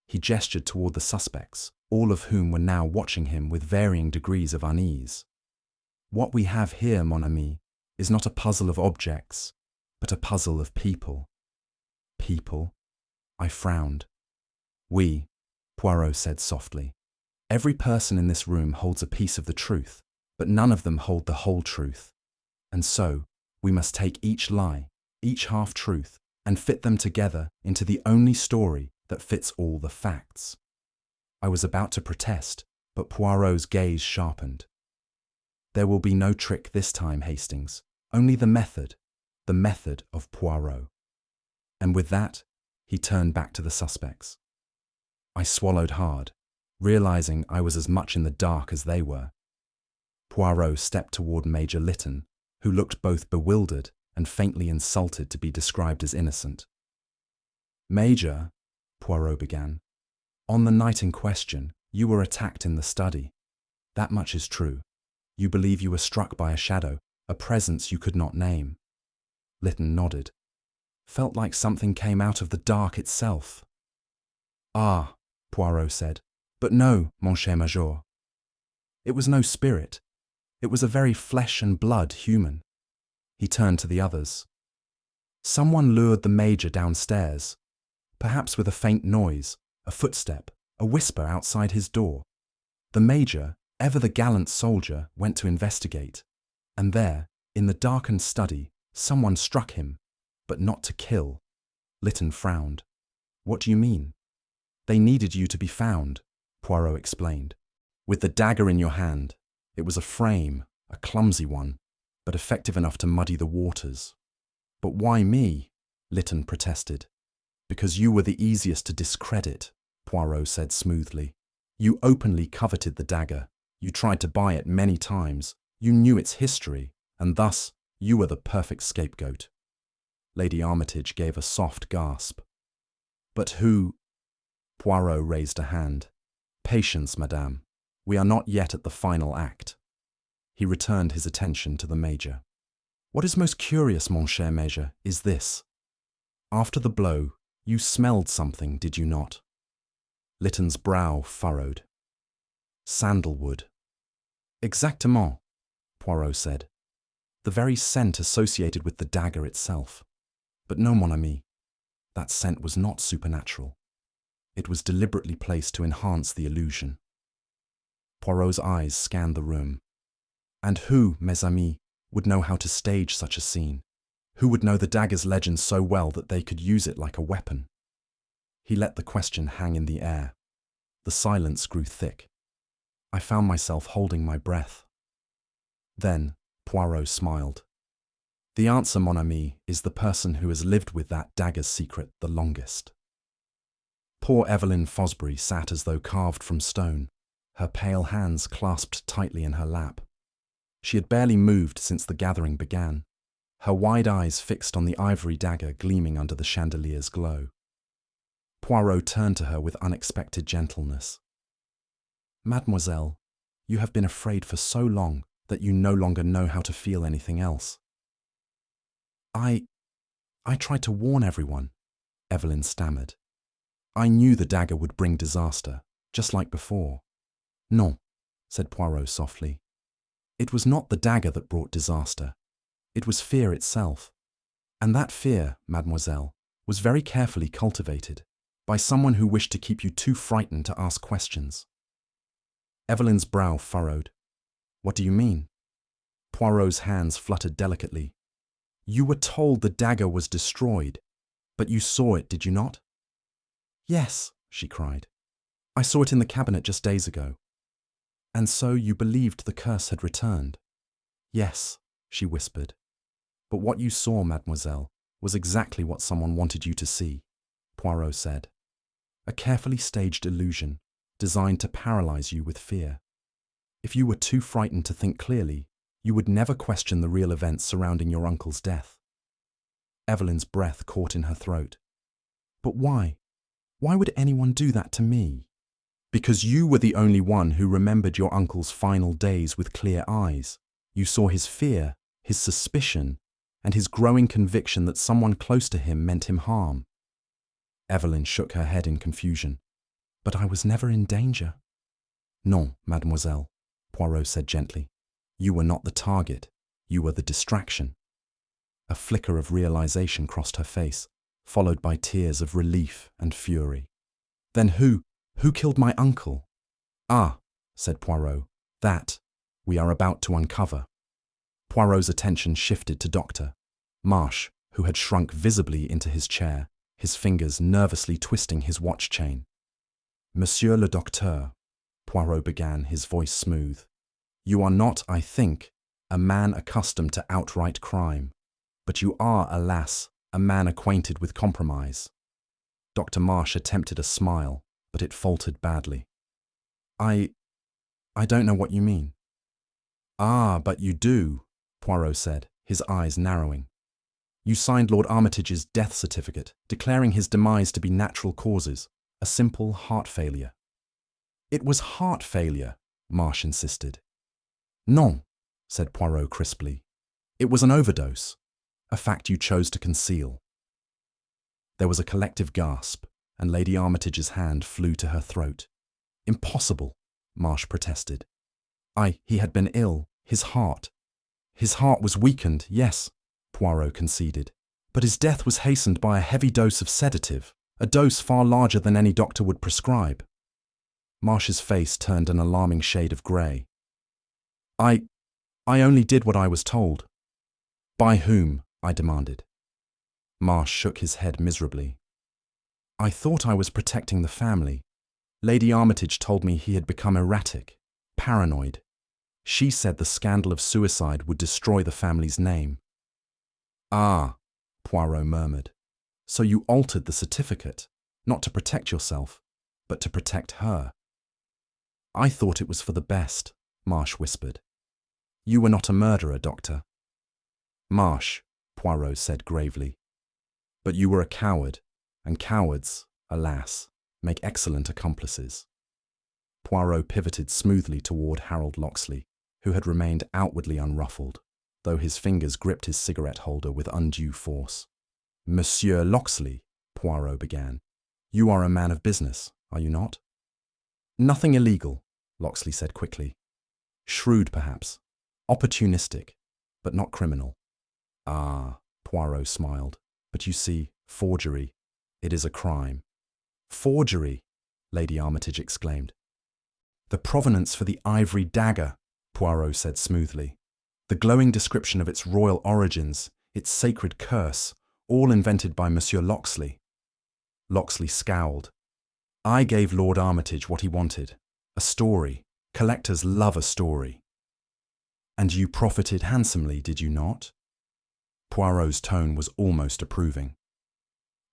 He gestured toward the suspects, all of whom were now watching him with varying degrees of unease. What we have here, mon ami, is not a puzzle of objects, but a puzzle of people. People? I frowned. Oui, Poirot said softly. Every person in this room holds a piece of the truth, but none of them hold the whole truth. And so, we must take each lie, each half-truth, and fit them together into the only story that fits all the facts. I was about to protest, but Poirot's gaze sharpened. There will be no trick this time, Hastings, only the method of Poirot. And with that, he turned back to the suspects. I swallowed hard, realizing I was as much in the dark as they were. Poirot stepped toward Major Litton, who looked both bewildered and faintly insulted to be described as innocent. Major, Poirot began, on the night in question, you were attacked in the study. That much is true. You believe you were struck by a shadow, a presence you could not name. Litton nodded. Felt like something came out of the dark itself. Ah, Poirot said, but no, mon cher Major. It was no spirit. It was a very flesh and blood human. He turned to the others. Someone lured the Major downstairs, perhaps with a faint noise, a footstep, a whisper outside his door. The Major, ever the gallant soldier, went to investigate, and there, in the darkened study, someone struck him, but not to kill. Litton frowned. What do you mean? They needed you to be found, Poirot explained. With the dagger in your hand, it was a frame, a clumsy one, but effective enough to muddy the waters. But why me? Litton protested. Because you were the easiest to discredit, Poirot said smoothly. You openly coveted the dagger. You tried to buy it many times. You knew its history, and thus you were the perfect scapegoat. Lady Armitage gave a soft gasp. But who? Poirot raised a hand. Patience, madame. We are not yet at the final act. He returned his attention to the Major. What is most curious, mon cher Major, is this. After the blow, you smelled something, did you not? Litton's brow furrowed. Sandalwood. Exactement, Poirot said. The very scent associated with the dagger itself. But no, mon ami, that scent was not supernatural. It was deliberately placed to enhance the illusion. Poirot's eyes scanned the room. And who, mes amis, would know how to stage such a scene? Who would know the dagger's legend so well that they could use it like a weapon? He let the question hang in the air. The silence grew thick. I found myself holding my breath. Then Poirot smiled. The answer, mon ami, is the person who has lived with that dagger's secret the longest. Poor Evelyn Fosbury sat as though carved from stone, her pale hands clasped tightly in her lap. She had barely moved since the gathering began, her wide eyes fixed on the ivory dagger gleaming under the chandelier's glow. Poirot turned to her with unexpected gentleness. Mademoiselle, you have been afraid for so long that you no longer know how to feel anything else. I tried to warn everyone, Evelyn stammered. I knew the dagger would bring disaster, just like before. Non, said Poirot softly. It was not the dagger that brought disaster. It was fear itself. And that fear, mademoiselle, was very carefully cultivated by someone who wished to keep you too frightened to ask questions. Evelyn's brow furrowed. What do you mean? Poirot's hands fluttered delicately. You were told the dagger was destroyed, but you saw it, did you not? Yes, she cried. I saw it in the cabinet just days ago. And so you believed the curse had returned? Yes, she whispered. But what you saw, mademoiselle, was exactly what someone wanted you to see, Poirot said. A carefully staged illusion designed to paralyze you with fear. If you were too frightened to think clearly, you would never question the real events surrounding your uncle's death. Evelyn's breath caught in her throat. But why? Why would anyone do that to me? Because you were the only one who remembered your uncle's final days with clear eyes. You saw his fear, his suspicion, and his growing conviction that someone close to him meant him harm. Evelyn shook her head in confusion. But I was never in danger. Non, mademoiselle, Poirot said gently. You were not the target. You were the distraction. A flicker of realization crossed her face, followed by tears of relief and fury. Then who killed my uncle? Ah, said Poirot, that we are about to uncover. Poirot's attention shifted to Dr. Marsh, who had shrunk visibly into his chair, his fingers nervously twisting his watch chain. Monsieur le Docteur, Poirot began, his voice smooth. You are not, I think, a man accustomed to outright crime, but you are, alas, a man acquainted with compromise. Dr. Marsh attempted a smile, but it faltered badly. I don't know what you mean. Ah, but you do, Poirot said, his eyes narrowing. You signed Lord Armitage's death certificate, declaring his demise to be natural causes, a simple heart failure. It was heart failure, Marsh insisted. Non, said Poirot crisply. It was an overdose, a fact you chose to conceal. There was a collective gasp, and Lady Armitage's hand flew to her throat. Impossible, Marsh protested. He had been ill, his heart. His heart was weakened, yes, Poirot conceded, but his death was hastened by a heavy dose of sedative, a dose far larger than any doctor would prescribe. Marsh's face turned an alarming shade of grey. I only did what I was told. By whom? I demanded. Marsh shook his head miserably. I thought I was protecting the family. Lady Armitage told me he had become erratic, paranoid. She said the scandal of suicide would destroy the family's name. Ah, Poirot murmured. So you altered the certificate, not to protect yourself, but to protect her. I thought it was for the best, Marsh whispered. You were not a murderer, Doctor. Marsh, Poirot said gravely. But you were a coward, and cowards, alas, make excellent accomplices. Poirot pivoted smoothly toward Harold Lockxley, who had remained outwardly unruffled, though his fingers gripped his cigarette holder with undue force. Monsieur Lockxley, Poirot began, you are a man of business, are you not? Nothing illegal, Lockxley said quickly. Shrewd, perhaps. Opportunistic, but not criminal. Ah, Poirot smiled. But you see, forgery, it is a crime. Forgery, Lady Armitage exclaimed. The provenance for the Ivory Dagger, Poirot said smoothly. The glowing description of its royal origins, its sacred curse, all invented by Monsieur Lockxley. Lockxley scowled. I gave Lord Armitage what he wanted. A story. Collectors love a story. And you profited handsomely, did you not? Poirot's tone was almost approving.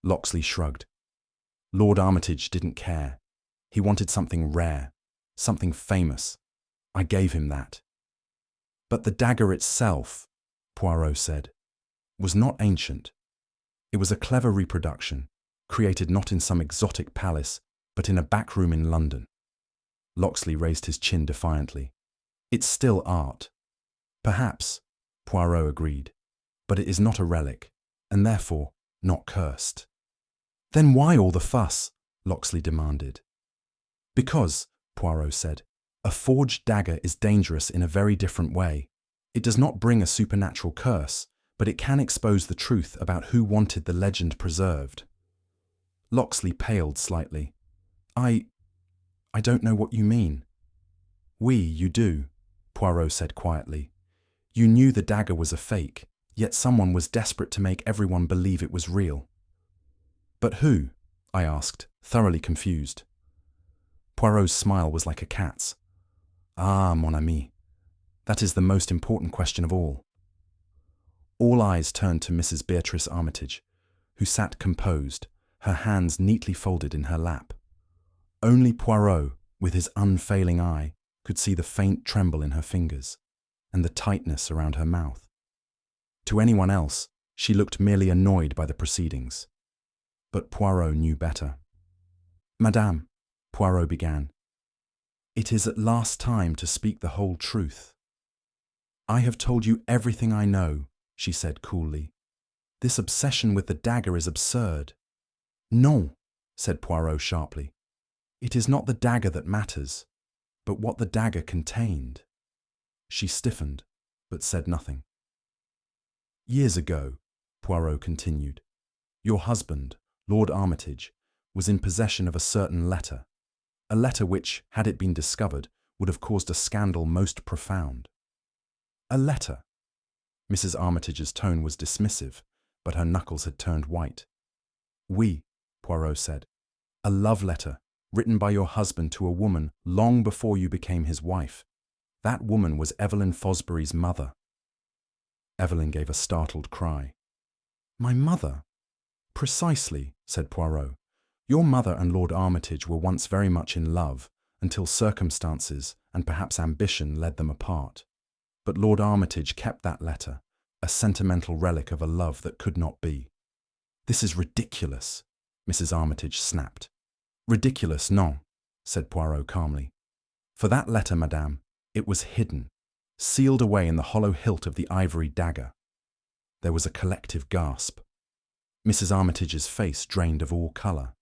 Lockxley shrugged. Lord Armitage didn't care. He wanted something rare, something famous. I gave him that. But the dagger itself, Poirot said, was not ancient. It was a clever reproduction, created not in some exotic palace, but in a back room in London. Lockxley raised his chin defiantly. It's still art. Perhaps, Poirot agreed, but it is not a relic, and therefore not cursed. Then why all the fuss? Lockxley demanded. Because, Poirot said, a forged dagger is dangerous in a very different way. It does not bring a supernatural curse, but it can expose the truth about who wanted the legend preserved. Lockxley paled slightly. I don't know what you mean. You do, Poirot said quietly. You knew the dagger was a fake, yet someone was desperate to make everyone believe it was real. But who? I asked, thoroughly confused. Poirot's smile was like a cat's. Ah, mon ami. That is the most important question of all. All eyes turned to Mrs. Beatrice Armitage, who sat composed, her hands neatly folded in her lap. Only Poirot, with his unfailing eye, could see the faint tremble in her fingers and the tightness around her mouth. To anyone else, she looked merely annoyed by the proceedings. But Poirot knew better. Madame, Poirot began, it is at last time to speak the whole truth. I have told you everything I know, she said coolly. This obsession with the dagger is absurd. Non, said Poirot sharply. It is not the dagger that matters, but what the dagger contained. She stiffened, but said nothing. Years ago, Poirot continued, your husband, Lord Armitage, was in possession of a certain letter, a letter which, had it been discovered, would have caused a scandal most profound. A letter. Mrs. Armitage's tone was dismissive, but her knuckles had turned white. Oui, Poirot said. A love letter, written by your husband to a woman long before you became his wife. That woman was Evelyn Fosbury's mother. Evelyn gave a startled cry. My mother? Precisely, said Poirot. Your mother and Lord Armitage were once very much in love, until circumstances and perhaps ambition led them apart. But Lord Armitage kept that letter, a sentimental relic of a love that could not be. This is ridiculous, Mrs. Armitage snapped. Ridiculous, non, said Poirot calmly. For that letter, madame, it was hidden, sealed away in the hollow hilt of the ivory dagger. There was a collective gasp. Mrs. Armitage's face drained of all colour.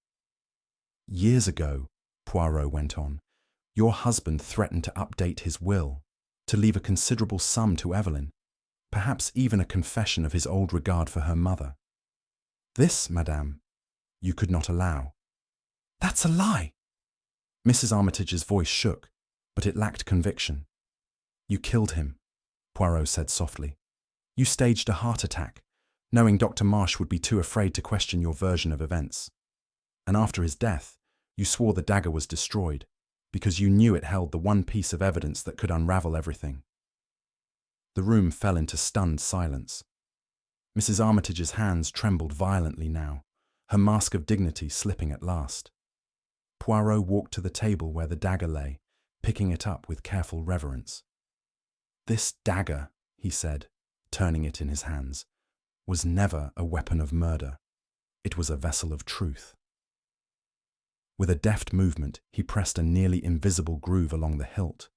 Years ago, Poirot went on, your husband threatened to update his will, to leave a considerable sum to Evelyn, perhaps even a confession of his old regard for her mother. This, madame, you could not allow. That's a lie! Mrs. Armitage's voice shook, but it lacked conviction. You killed him, Poirot said softly. You staged a heart attack, knowing Dr. Marsh would be too afraid to question your version of events. And after his death, you swore the dagger was destroyed, because you knew it held the one piece of evidence that could unravel everything. The room fell into stunned silence. Mrs. Armitage's hands trembled violently now, her mask of dignity slipping at last. Poirot walked to the table where the dagger lay, picking it up with careful reverence. This dagger, he said, turning it in his hands, was never a weapon of murder. It was a vessel of truth. With a deft movement, he pressed a nearly invisible groove along the hilt.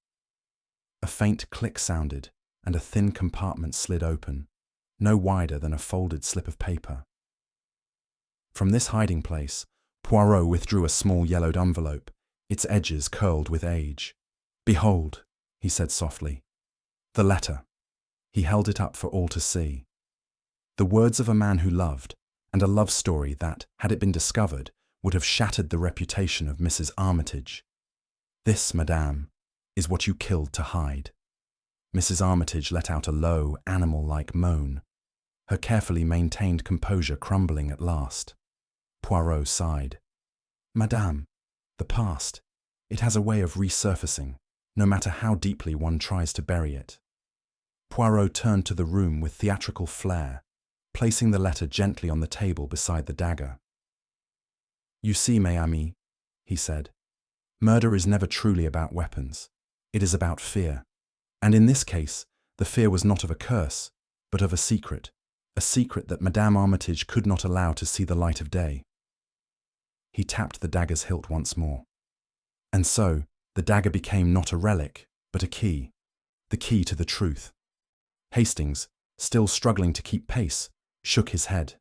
A faint click sounded, and a thin compartment slid open, no wider than a folded slip of paper. From this hiding place, Poirot withdrew a small yellowed envelope, its edges curled with age. Behold, he said softly, the letter. He held it up for all to see. The words of a man who loved, and a love story that, had it been discovered, would have shattered the reputation of Mrs. Armitage. This, madame, is what you killed to hide. Mrs. Armitage let out a low, animal-like moan, her carefully maintained composure crumbling at last. Poirot sighed. Madame, the past, it has a way of resurfacing, no matter how deeply one tries to bury it. Poirot turned to the room with theatrical flair, placing the letter gently on the table beside the dagger. You see, mes amis, he said, murder is never truly about weapons. It is about fear. And in this case, the fear was not of a curse, but of a secret that Madame Armitage could not allow to see the light of day. He tapped the dagger's hilt once more. And so, the dagger became not a relic, but a key, the key to the truth. Hastings, still struggling to keep pace, shook his head.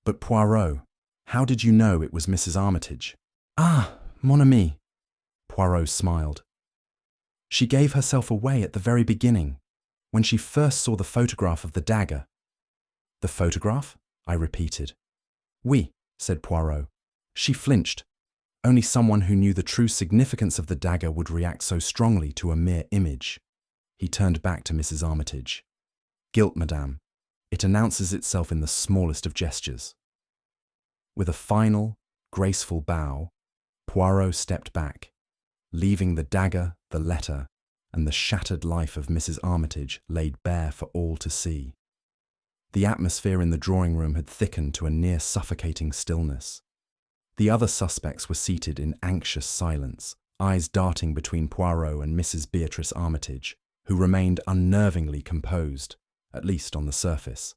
But Poirot, how did you know it was Mrs. Armitage? Ah, mon ami, Poirot smiled. She gave herself away at the very beginning, when she first saw the photograph of the dagger. The photograph? I repeated. Oui, said Poirot. She flinched. Only someone who knew the true significance of the dagger would react so strongly to a mere image. He turned back to Mrs. Armitage. Guilt, madame. It announces itself in the smallest of gestures. With a final, graceful bow, Poirot stepped back, leaving the dagger, the letter, and the shattered life of Mrs. Armitage laid bare for all to see. The atmosphere in the drawing room had thickened to a near suffocating stillness. The other suspects were seated in anxious silence, eyes darting between Poirot and Mrs. Beatrice Armitage, who remained unnervingly composed, at least on the surface.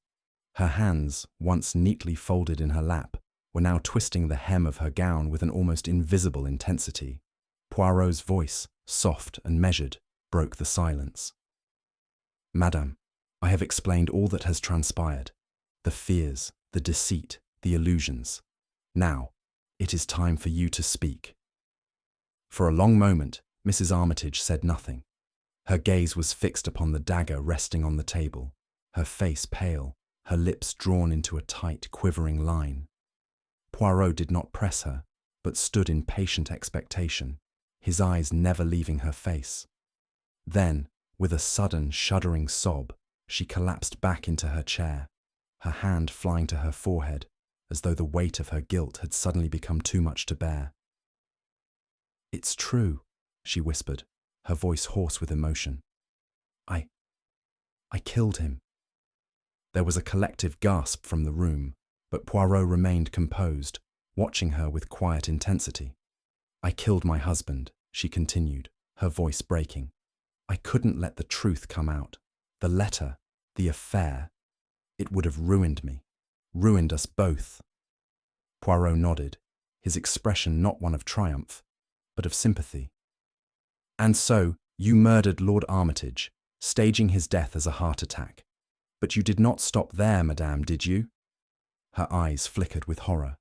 Her hands, once neatly folded in her lap, were now twisting the hem of her gown with an almost invisible intensity. Poirot's voice, soft and measured, broke the silence. Madame, I have explained all that has transpired. The fears, the deceit, the illusions. Now, it is time for you to speak. For a long moment, Mrs. Armitage said nothing. Her gaze was fixed upon the dagger resting on the table, her face pale, her lips drawn into a tight, quivering line. Poirot did not press her, but stood in patient expectation, his eyes never leaving her face. Then, with a sudden, shuddering sob, she collapsed back into her chair, her hand flying to her forehead, as though the weight of her guilt had suddenly become too much to bear. "It's true," she whispered, her voice hoarse with emotion. I killed him." There was a collective gasp from the room, but Poirot remained composed, watching her with quiet intensity. "I killed my husband," she continued, her voice breaking. "I couldn't let the truth come out. The letter, the affair, it would have ruined me, ruined us both." Poirot nodded, his expression not one of triumph, but of sympathy. "And so, you murdered Lord Armitage, staging his death as a heart attack. But you did not stop there, madame, did you?" Her eyes flickered with horror.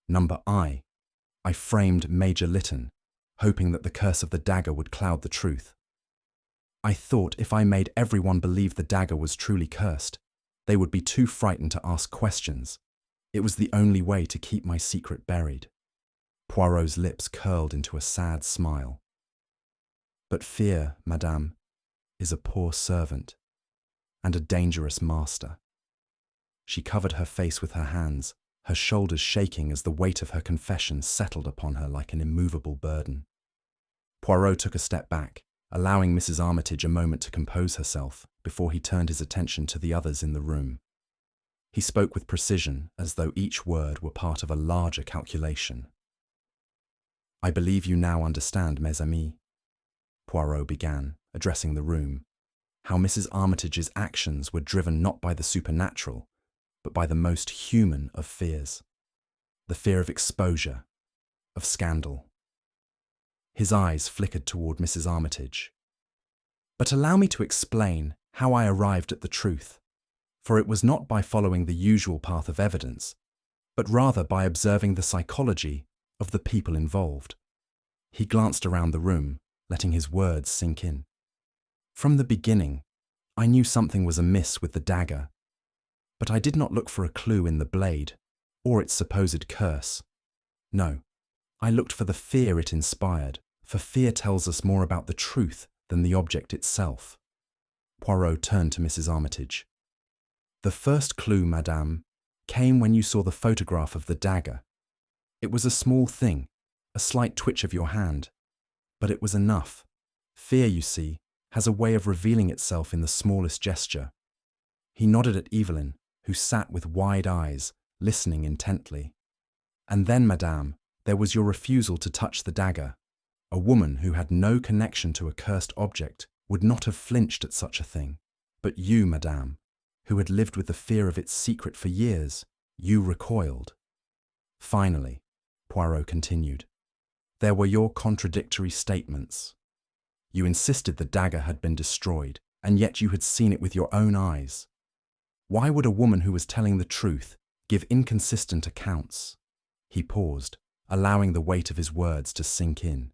"Number I framed Major Litton, hoping that the curse of the dagger would cloud the truth. I thought if I made everyone believe the dagger was truly cursed, they would be too frightened to ask questions. It was the only way to keep my secret buried." Poirot's lips curled into a sad smile. "But fear, madame, is a poor servant, and a dangerous master." She covered her face with her hands, her shoulders shaking as the weight of her confession settled upon her like an immovable burden. Poirot took a step back, allowing Mrs. Armitage a moment to compose herself before he turned his attention to the others in the room. He spoke with precision, as though each word were part of a larger calculation. "I believe you now understand, mes amis," Poirot began, addressing the room, "how Mrs. Armitage's actions were driven not by the supernatural, but by the most human of fears. The fear of exposure, of scandal." His eyes flickered toward Mrs. Armitage. "But allow me to explain how I arrived at the truth, for it was not by following the usual path of evidence, but rather by observing the psychology of the people involved." He glanced around the room, letting his words sink in. "From the beginning, I knew something was amiss with the dagger, but I did not look for a clue in the blade, or its supposed curse. No, I looked for the fear it inspired, for fear tells us more about the truth than the object itself." Poirot turned to Mrs. Armitage. "The first clue, madame, came when you saw the photograph of the dagger. It was a small thing, a slight twitch of your hand, but it was enough. Fear, you see, has a way of revealing itself in the smallest gesture." He nodded at Evelyn, who sat with wide eyes, listening intently. "And then, madame, there was your refusal to touch the dagger. A woman who had no connection to a cursed object would not have flinched at such a thing. But you, madame, who had lived with the fear of its secret for years, you recoiled. Finally," Poirot continued, "there were your contradictory statements. You insisted the dagger had been destroyed, and yet you had seen it with your own eyes. Why would a woman who was telling the truth give inconsistent accounts. He paused, allowing the weight of his words to sink in.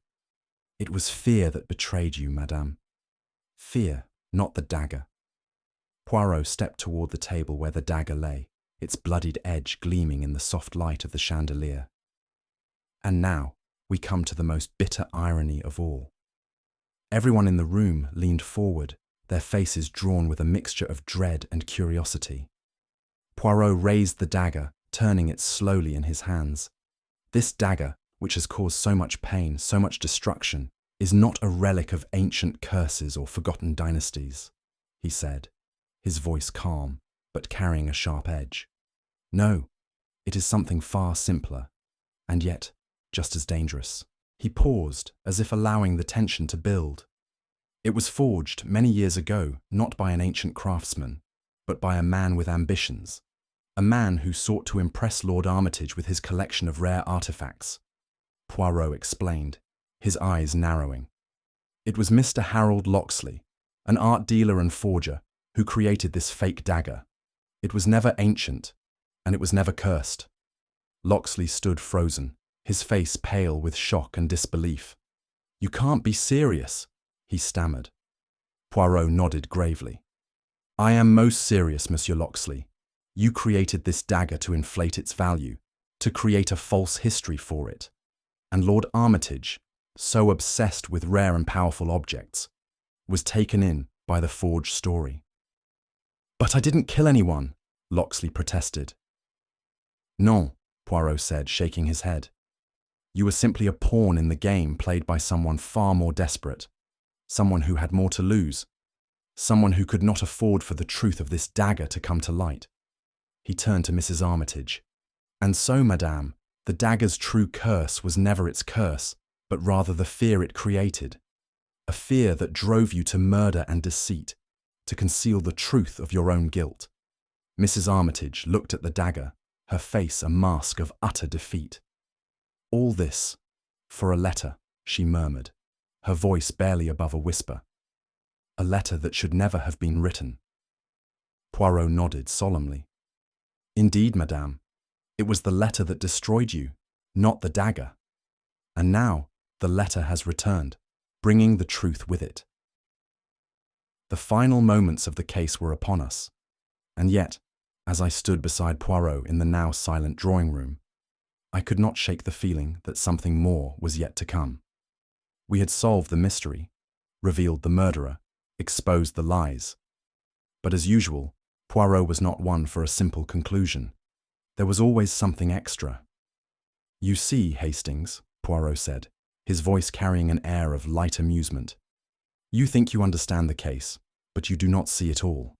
It was fear that betrayed you, madame. Fear, not the dagger. Poirot stepped toward the table where the dagger lay, its bloodied edge gleaming in the soft light of the chandelier. And now we come to the most bitter irony of all. Everyone in the room leaned forward, their faces drawn with a mixture of dread and curiosity. Poirot raised the dagger, turning it slowly in his hands. This dagger, which has caused so much pain, so much destruction, is not a relic of ancient curses or forgotten dynasties, he said, his voice calm, but carrying a sharp edge. No, it is something far simpler, and yet just as dangerous. He paused, as if allowing the tension to build. It was forged many years ago, not by an ancient craftsman, but by a man with ambitions, a man who sought to impress Lord Armitage with his collection of rare artifacts. Poirot explained, his eyes narrowing. It was Mr. Harold Lockxley, an art dealer and forger, who created this fake dagger. It was never ancient, and it was never cursed. Lockxley stood frozen, his face pale with shock and disbelief. "You can't be serious," he stammered. Poirot nodded gravely. "I am most serious, Monsieur Lockxley. You created this dagger to inflate its value, to create a false history for it. And Lord Armitage, so obsessed with rare and powerful objects, was taken in by the forged story." "But I didn't kill anyone," Lockxley protested. "Non," Poirot said, shaking his head. "You were simply a pawn in the game played by someone far more desperate, someone who had more to lose, someone who could not afford for the truth of this dagger to come to light." He turned to Mrs. Armitage. "And so, madame, the dagger's true curse was never its curse, but rather the fear it created. A fear that drove you to murder and deceit, to conceal the truth of your own guilt." Mrs. Armitage looked at the dagger, her face a mask of utter defeat. "All this for a letter," she murmured, her voice barely above a whisper. "A letter that should never have been written." Poirot nodded solemnly. "Indeed, madame, it was the letter that destroyed you, not the dagger. And now the letter has returned, bringing the truth with it." The final moments of the case were upon us, and yet, as I stood beside Poirot in the now silent drawing room, I could not shake the feeling that something more was yet to come. We had solved the mystery, revealed the murderer, exposed the lies. But as usual, Poirot was not one for a simple conclusion. There was always something extra. "You see, Hastings," Poirot said, his voice carrying an air of light amusement. "You think you understand the case, but you do not see it all."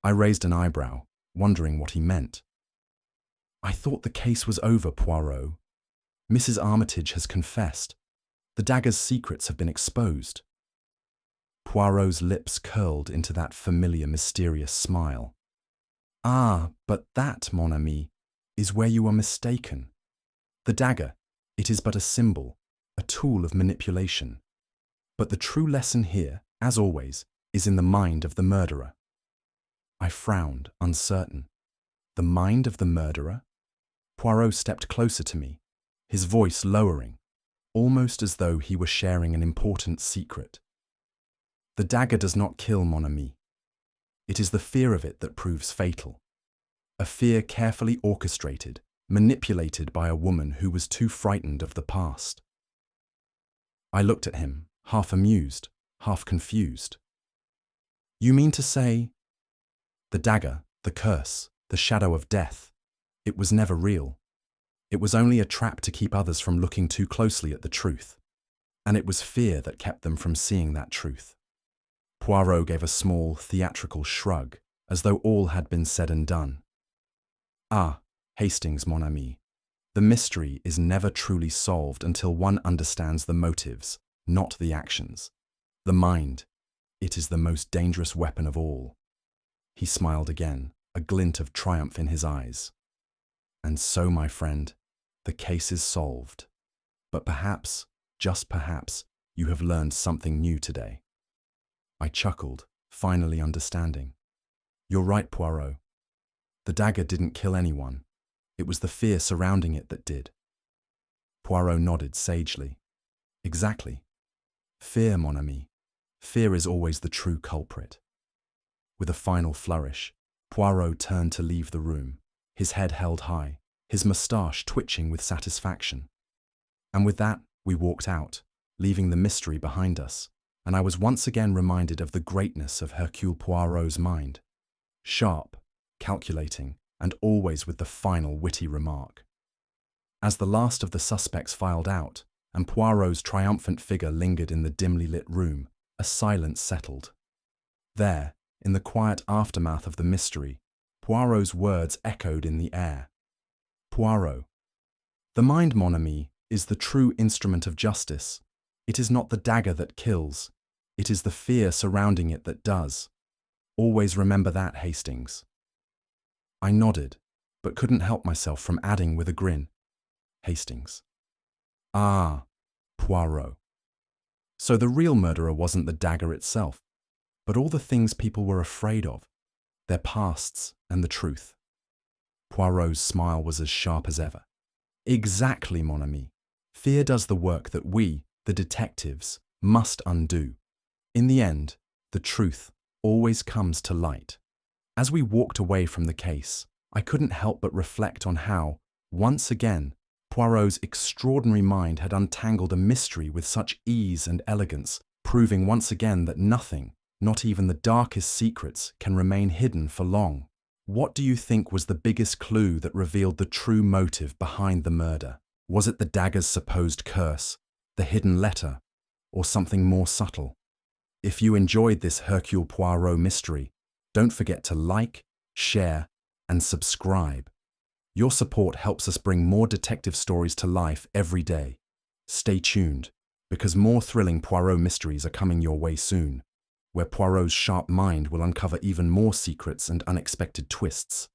I raised an eyebrow, wondering what he meant. "I thought the case was over, Poirot. Mrs. Armitage has confessed. The dagger's secrets have been exposed." Poirot's lips curled into that familiar mysterious smile. "Ah, but that, mon ami, is where you are mistaken. The dagger, it is but a symbol, a tool of manipulation. But the true lesson here, as always, is in the mind of the murderer." I frowned, uncertain. The mind of the murderer? Poirot stepped closer to me, his voice lowering, almost as though he were sharing an important secret. "The dagger does not kill, mon ami. It is the fear of it that proves fatal. A fear carefully orchestrated, manipulated by a woman who was too frightened of the past." I looked at him, half amused, half confused. "You mean to say—" "The dagger, the curse, the shadow of death, it was never real. It was only a trap to keep others from looking too closely at the truth. And it was fear that kept them from seeing that truth." Poirot gave a small, theatrical shrug, as though all had been said and done. "Ah, Hastings, mon ami, the mystery is never truly solved until one understands the motives, not the actions. The mind, it is the most dangerous weapon of all." He smiled again, a glint of triumph in his eyes. "And so, my friend, the case is solved. But perhaps, just perhaps, you have learned something new today." I chuckled, finally understanding. "You're right, Poirot. The dagger didn't kill anyone. It was the fear surrounding it that did. Poirot nodded sagely. Exactly. Fear, mon ami. Fear is always the true culprit. With a final flourish, Poirot turned to leave the room, his head held high, his moustache twitching with satisfaction. And with that, we walked out, leaving the mystery behind us, and I was once again reminded of the greatness of Hercule Poirot's mind. Sharp, calculating, and always with the final witty remark. As the last of the suspects filed out, and Poirot's triumphant figure lingered in the dimly lit room, a silence settled. There, in the quiet aftermath of the mystery, Poirot's words echoed in the air. Poirot. The mind, mon ami, is the true instrument of justice. It is not the dagger that kills. It is the fear surrounding it that does. Always remember that, Hastings. I nodded, but couldn't help myself from adding with a grin. Hastings. Ah, Poirot. So the real murderer wasn't the dagger itself, but all the things people were afraid of, their pasts and the truth. Poirot's smile was as sharp as ever. Exactly, mon ami. Fear does the work that we, the detectives, must undo. In the end, the truth always comes to light. As we walked away from the case, I couldn't help but reflect on how, once again, Poirot's extraordinary mind had untangled a mystery with such ease and elegance, proving once again that nothing, not even the darkest secrets, can remain hidden for long. What do you think was the biggest clue that revealed the true motive behind the murder? Was it the dagger's supposed curse, the hidden letter, or something more subtle? If you enjoyed this Hercule Poirot mystery, don't forget to like, share, and subscribe. Your support helps us bring more detective stories to life every day. Stay tuned, because more thrilling Poirot mysteries are coming your way soon, where Poirot's sharp mind will uncover even more secrets and unexpected twists.